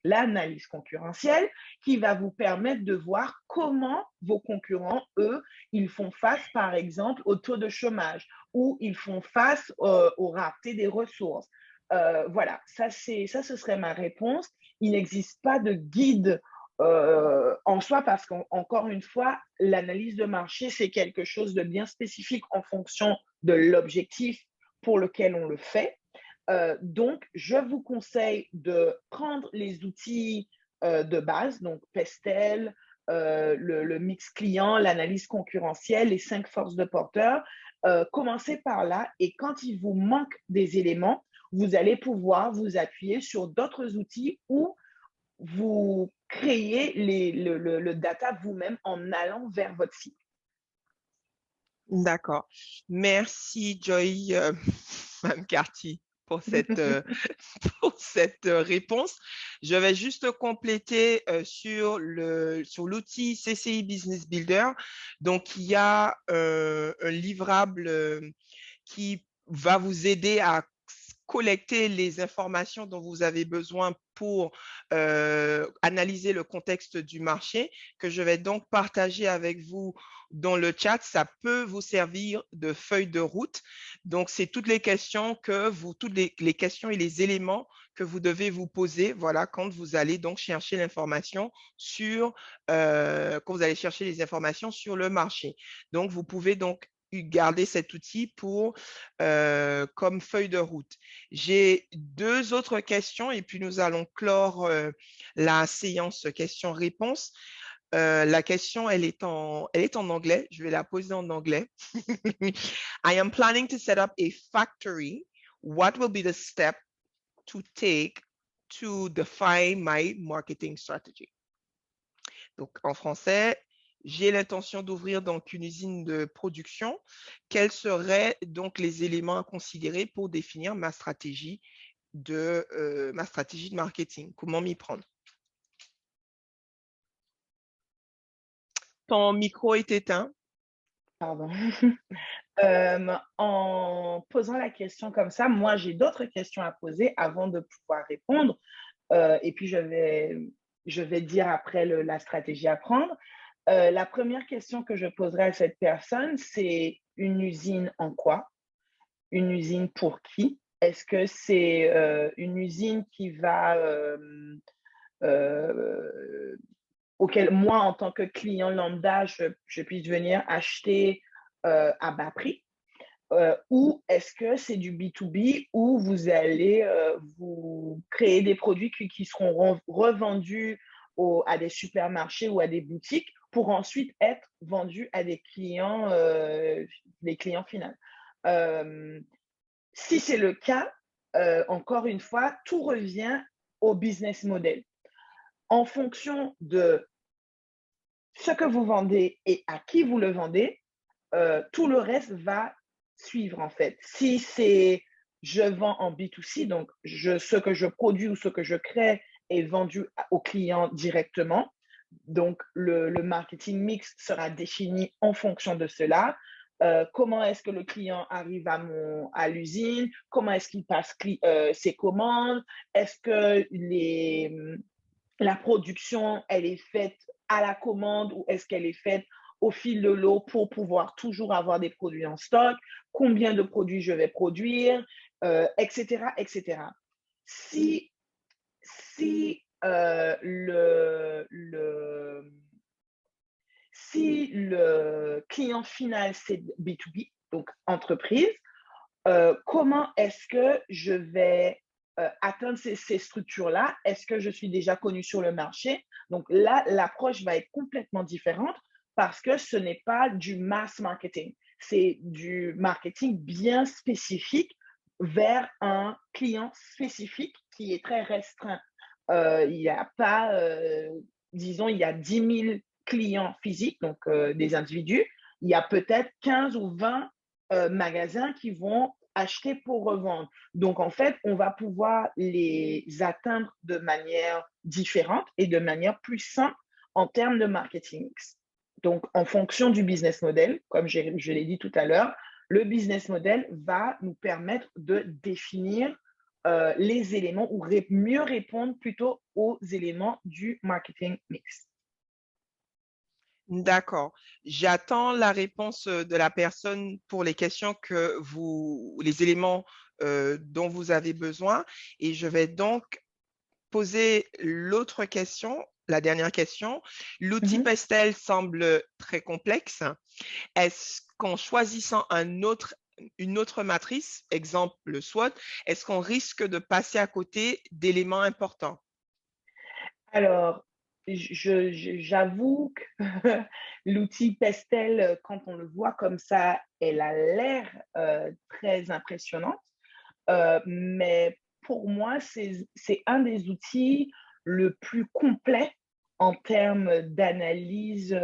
l'analyse concurrentielle, qui va vous permettre de voir comment vos concurrents, eux, ils font face, par exemple, au taux de chômage ou ils font face aux raretés des ressources. Voilà, ça ce serait ma réponse. Il n'existe pas de guide en soi, parce qu'encore une fois, l'analyse de marché, c'est quelque chose de bien spécifique en fonction de l'objectif pour lequel on le fait. Donc, je vous conseille de prendre les outils de base, donc Pestel, le mix client, l'analyse concurrentielle, les 5 forces de porteur. Commencez par là, et quand il vous manque des éléments, vous allez pouvoir vous appuyer sur d'autres outils ou vous créez le data vous-même en allant vers votre site. D'accord. Merci, Joy McCarthy, pour cette, pour cette réponse. Je vais juste compléter sur l'outil CCI Business Builder. Donc, il y a un livrable qui va vous aider à collecter les informations dont vous avez besoin pour analyser le contexte du marché, que je vais donc partager avec vous dans le chat. Ça peut vous servir de feuille de route. Donc, c'est toutes les questions toutes les questions et les éléments que vous devez vous poser, voilà, quand vous allez donc chercher l'information quand vous allez chercher les informations sur le marché. Donc, vous pouvez donc garder cet outil comme feuille de route. J'ai deux autres questions et puis nous allons clore la séance questions-réponses. La question, elle est en anglais. Je vais la poser en anglais. I am planning to set up a factory. What will be the step to take to define my marketing strategy? Donc, en français, j'ai l'intention d'ouvrir donc une usine de production. Quels seraient donc les éléments à considérer pour définir ma stratégie de marketing? Comment m'y prendre? Ton micro est éteint. Pardon. En posant la question comme ça, moi, j'ai d'autres questions à poser avant de pouvoir répondre. Et puis, je vais dire après la stratégie à prendre. La première question que je poserai à cette personne, c'est une usine en quoi? Une usine pour qui? Est-ce que c'est une usine qui va auquel moi, en tant que client lambda, je puisse venir acheter à bas prix? Ou est-ce que c'est du B2B où vous allez vous créer des produits qui seront revendus à des supermarchés ou à des boutiques pour ensuite être vendus à des clients finaux? Si c'est le cas, encore une fois, tout revient au business model. En fonction de ce que vous vendez et à qui vous le vendez, tout le reste va suivre en fait. Si c'est je vends en B2C, donc ce que je produis ou ce que je crée est vendu au client directement. Donc, le marketing mix sera défini en fonction de cela. Comment est-ce que le client arrive à l'usine? Comment est-ce qu'il passe ses commandes? Est-ce que la production, elle est faite à la commande ou est-ce qu'elle est faite au fil de l'eau pour pouvoir toujours avoir des produits en stock? Combien de produits je vais produire? Etc., etc. Si, si le client final, c'est B2B, donc entreprise, comment est-ce que je vais atteindre ces structures-là? Est-ce que je suis déjà connue sur le marché? Donc là, l'approche va être complètement différente parce que ce n'est pas du mass marketing. C'est du marketing bien spécifique vers un client spécifique qui est très restreint. Il n'y a pas, disons, il y a 10 000 clients physiques, donc des individus. Il y a peut-être 15 ou 20 magasins qui vont acheter pour revendre. Donc, en fait, on va pouvoir les atteindre de manière différente et de manière plus simple en termes de marketing mix. Donc, en fonction du business model, comme je l'ai dit tout à l'heure, le business model va nous permettre de définir les éléments ou mieux répondre plutôt aux éléments du marketing mix. D'accord. J'attends la réponse de la personne pour les questions les éléments dont vous avez besoin. Et je vais donc poser l'autre question, la dernière question. L'outil Pestel semble très complexe. Est-ce qu'en choisissant une autre matrice, exemple le SWOT, est-ce qu'on risque de passer à côté d'éléments importants? Alors, j'avoue que l'outil Pestel, quand on le voit comme ça, elle a l'air très impressionnante. Mais pour moi, c'est un des outils le plus complet en termes d'analyse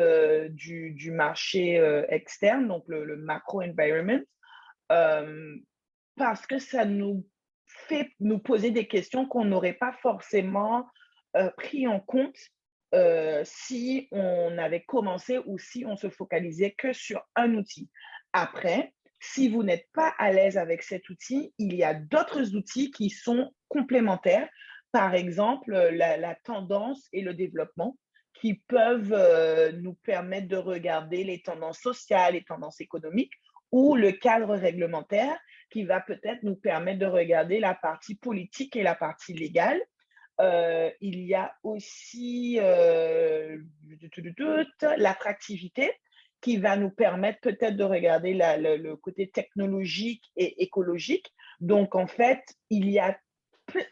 du marché externe, donc le macro environment, parce que ça nous fait nous poser des questions qu'on n'aurait pas forcément pris en compte si on avait commencé ou si on se focalisait que sur un outil. Après, Si vous n'êtes pas à l'aise avec cet outil, il y a d'autres outils qui sont complémentaires. Par exemple, la tendance et le développement qui peuvent nous permettre de regarder les tendances sociales, les tendances économiques ou le cadre réglementaire qui va peut-être nous permettre de regarder la partie politique et la partie légale. Il y a aussi l'attractivité qui va nous permettre peut-être de regarder le côté technologique et écologique. Donc, en fait, il y a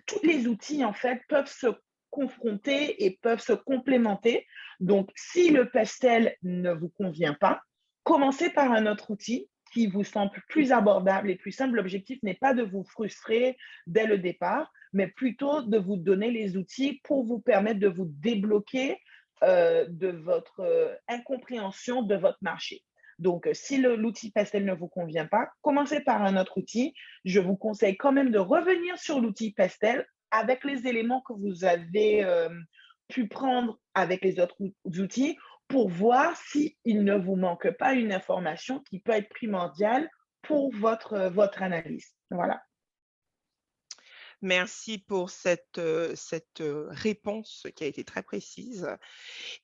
tous les outils, en fait, peuvent se confronter et peuvent se complémenter. Donc, si le pastel ne vous convient pas, commencez par un autre outil qui vous semble plus abordable et plus simple. L'objectif n'est pas de vous frustrer dès le départ, mais plutôt de vous donner les outils pour vous permettre de vous débloquer de votre incompréhension de votre marché. Donc, si l'outil pastel ne vous convient pas, commencez par un autre outil. Je vous conseille quand même de revenir sur l'outil pastel avec les éléments que vous avez pu prendre avec les autres outils pour voir s'il ne vous manque pas une information qui peut être primordiale pour votre analyse. Voilà. Merci pour cette réponse qui a été très précise.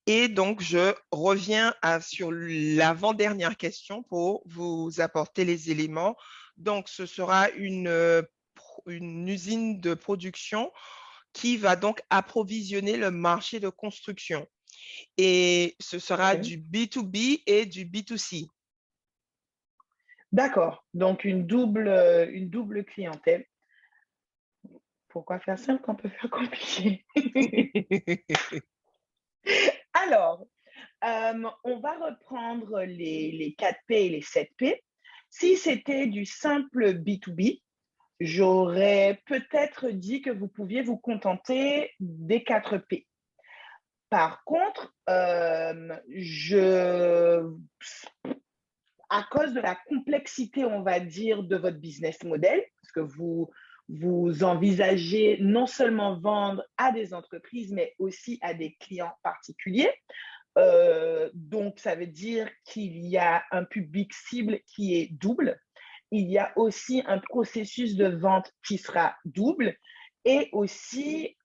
Et donc, je reviens sur l'avant-dernière question pour vous apporter les éléments. Donc, ce sera une usine de production qui va donc approvisionner le marché de construction. Et ce sera du B2B et du B2C. D'accord. Donc, une double clientèle. Pourquoi faire simple quand on peut faire compliqué? Alors, on va reprendre les 4P et les 7P. Si c'était du simple B2B, j'aurais peut-être dit que vous pouviez vous contenter des 4P. Par contre, à cause de la complexité, on va dire, de votre business model, parce que vous envisagez non seulement vendre à des entreprises, mais aussi à des clients particuliers. Donc, ça veut dire qu'il y a un public cible qui est double. Il y a aussi un processus de vente qui sera double et aussi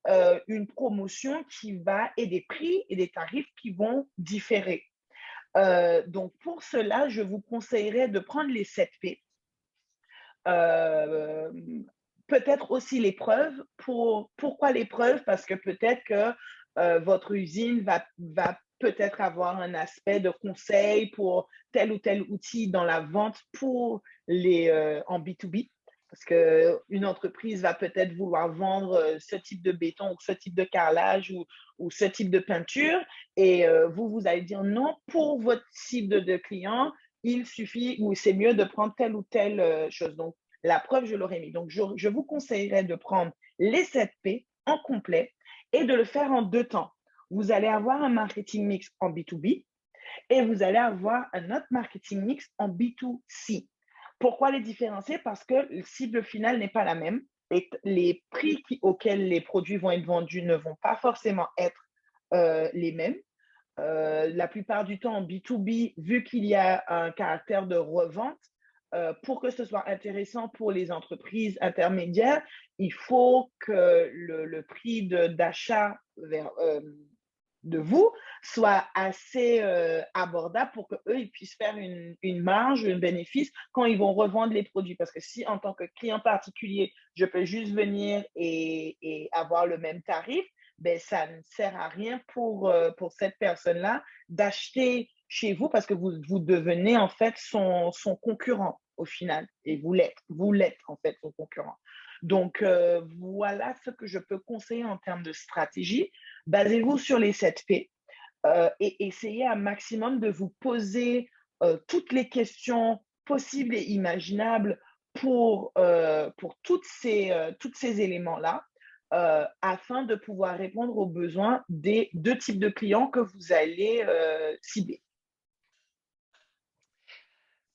une promotion qui va et des prix et des tarifs qui vont différer. Donc, pour cela, je vous conseillerais de prendre les 7P. Peut-être aussi l'épreuve. Pourquoi l'épreuve? Parce que peut-être que votre usine va peut-être avoir un aspect de conseil pour tel ou tel outil dans la vente pour en B2B. Parce qu'une entreprise va peut-être vouloir vendre ce type de béton ou ce type de carrelage ou ce type de peinture. Et vous allez dire non, pour votre cible de client, il suffit ou c'est mieux de prendre telle ou telle chose. Donc, la preuve, je l'aurais mis. Donc, je vous conseillerais de prendre les 7P en complet et de le faire en 2 temps. Vous allez avoir un marketing mix en B2B et vous allez avoir un autre marketing mix en B2C. Pourquoi les différencier? Parce que le cible finale n'est pas la même et les prix auxquels les produits vont être vendus ne vont pas forcément être les mêmes. La plupart du temps en B2B, vu qu'il y a un caractère de revente, pour que ce soit intéressant pour les entreprises intermédiaires, il faut que le prix d'achat de vous soit assez abordable pour qu'eux, ils puissent faire une marge, un bénéfice quand ils vont revendre les produits. Parce que si en tant que client particulier, je peux juste venir et avoir le même tarif, ben, ça ne sert à rien pour cette personne-là d'acheter chez vous parce que vous devenez en fait son concurrent au final. Et vous l'êtes en fait son concurrent. Donc, voilà ce que je peux conseiller en termes de stratégie. Basez-vous sur les 7P et essayez un maximum de vous poser toutes les questions possibles et imaginables pour toutes ces éléments-là afin de pouvoir répondre aux besoins des 2 types de clients que vous allez cibler.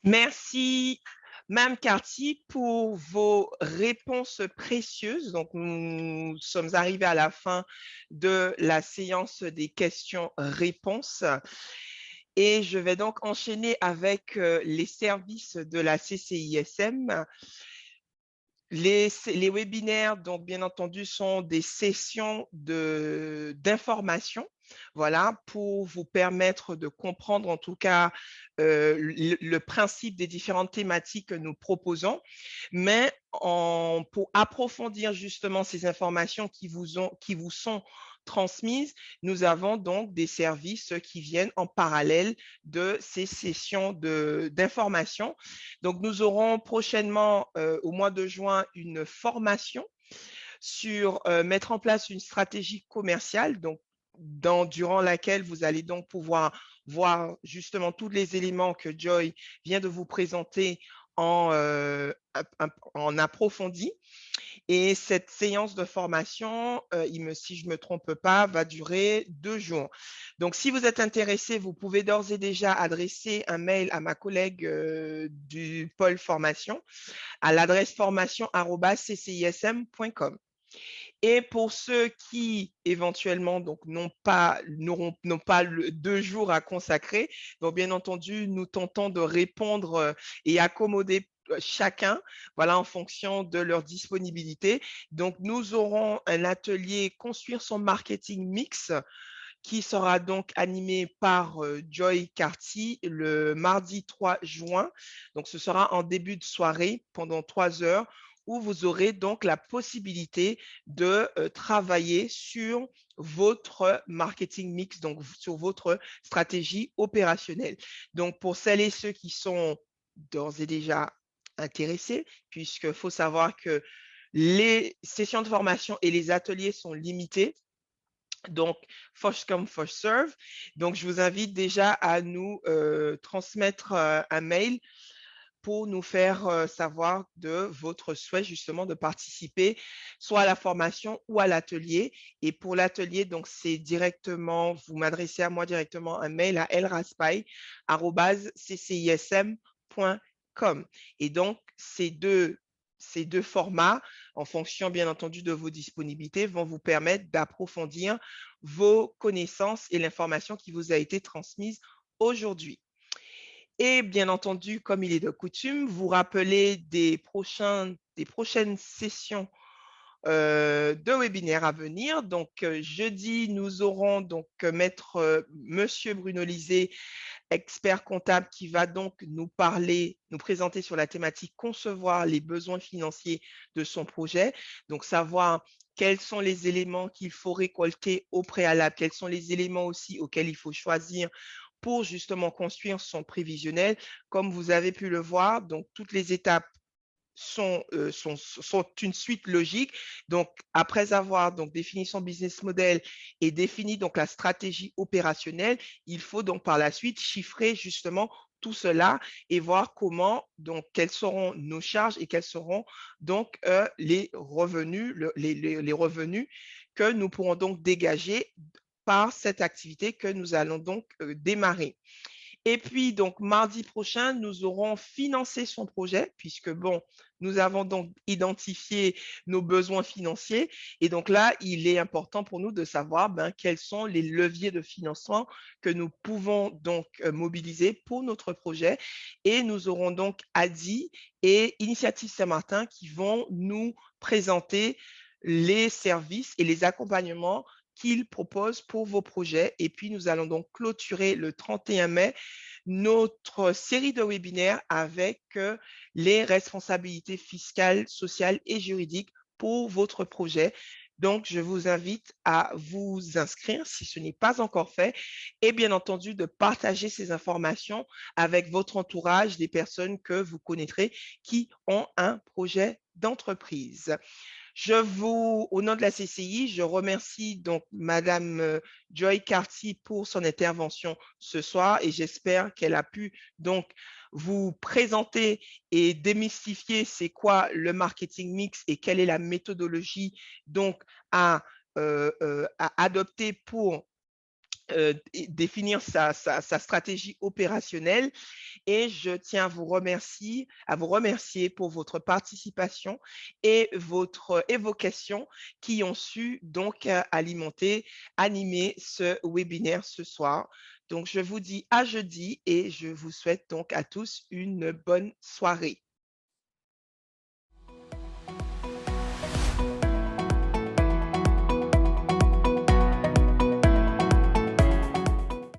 Merci, Mme Carty, pour vos réponses précieuses. Donc, nous sommes arrivés à la fin de la séance des questions-réponses. Et je vais donc enchaîner avec les services de la CCISM. Les webinaires, donc bien entendu, sont des sessions d'information, voilà, pour vous permettre de comprendre en tout cas le principe des différentes thématiques que nous proposons, mais pour approfondir justement ces informations qui vous sont transmises, nous avons donc des services qui viennent en parallèle de ces sessions d'information. Donc, nous aurons prochainement, au mois de juin, une formation sur mettre en place une stratégie commerciale, donc durant laquelle vous allez donc pouvoir voir justement tous les éléments que Joy vient de vous présenter en approfondi. Et cette séance de formation, si je ne me trompe pas, va durer 2 jours. Donc, si vous êtes intéressé, vous pouvez d'ores et déjà adresser un mail à ma collègue du pôle formation à l'adresse formation@ccism.com. Et pour ceux qui éventuellement donc n'ont pas 2 jours à consacrer, donc bien entendu, nous tentons de répondre et accommoder chacun, voilà, en fonction de leur disponibilité. Donc, nous aurons un atelier construire son marketing mix qui sera donc animé par Joy Carty le mardi 3 juin. Donc, ce sera en début de soirée pendant 3 heures où vous aurez donc la possibilité de travailler sur votre marketing mix, donc sur votre stratégie opérationnelle. Donc, pour celles et ceux qui sont d'ores et déjà intéressés, puisqu'il faut savoir que les sessions de formation et les ateliers sont limités. Donc, first come, first serve. Donc, je vous invite déjà à nous transmettre un mail pour nous faire savoir de votre souhait justement de participer soit à la formation ou à l'atelier. Et pour l'atelier, donc c'est directement, vous m'adressez à moi directement un mail à elraspail@ccism.com. Et donc, ces deux formats, en fonction bien entendu de vos disponibilités, vont vous permettre d'approfondir vos connaissances et l'information qui vous a été transmise aujourd'hui. Et bien entendu, comme il est de coutume, vous rappelez des prochaines sessions de webinaires à venir. Donc, jeudi, nous aurons donc maître Monsieur Bruno Lisée, expert comptable, qui va donc nous présenter sur la thématique concevoir les besoins financiers de son projet. Donc, savoir quels sont les éléments qu'il faut récolter au préalable, quels sont les éléments aussi auxquels il faut choisir pour justement construire son prévisionnel. Comme vous avez pu le voir, donc toutes les étapes sont une suite logique. Donc, après avoir donc défini son business model et défini donc la stratégie opérationnelle, il faut donc par la suite chiffrer justement tout cela et voir comment, donc, quelles seront nos charges et quels seront donc les revenus, les revenus que nous pourrons donc dégager par cette activité que nous allons donc démarrer. Et puis, donc, mardi prochain, nous aurons financé son projet, puisque, bon, nous avons donc identifié nos besoins financiers. Et donc là, il est important pour nous de savoir quels sont les leviers de financement que nous pouvons donc mobiliser pour notre projet. Et nous aurons donc Adi et Initiative Saint-Martin qui vont nous présenter les services et les accompagnements qu'ils proposent pour vos projets. Et puis, nous allons donc clôturer le 31 mai notre série de webinaires avec les responsabilités fiscales, sociales et juridiques pour votre projet. Donc, je vous invite à vous inscrire si ce n'est pas encore fait et bien entendu de partager ces informations avec votre entourage, des personnes que vous connaîtrez qui ont un projet d'entreprise. Au nom de la CCI, je remercie donc Madame Joy Carty pour son intervention ce soir et j'espère qu'elle a pu donc vous présenter et démystifier c'est quoi le marketing mix et quelle est la méthodologie donc à adopter pour définir sa stratégie opérationnelle et je tiens à vous remercier pour votre participation et votre évocation qui ont su donc animer ce webinaire ce soir. Donc, je vous dis à jeudi et je vous souhaite donc à tous une bonne soirée.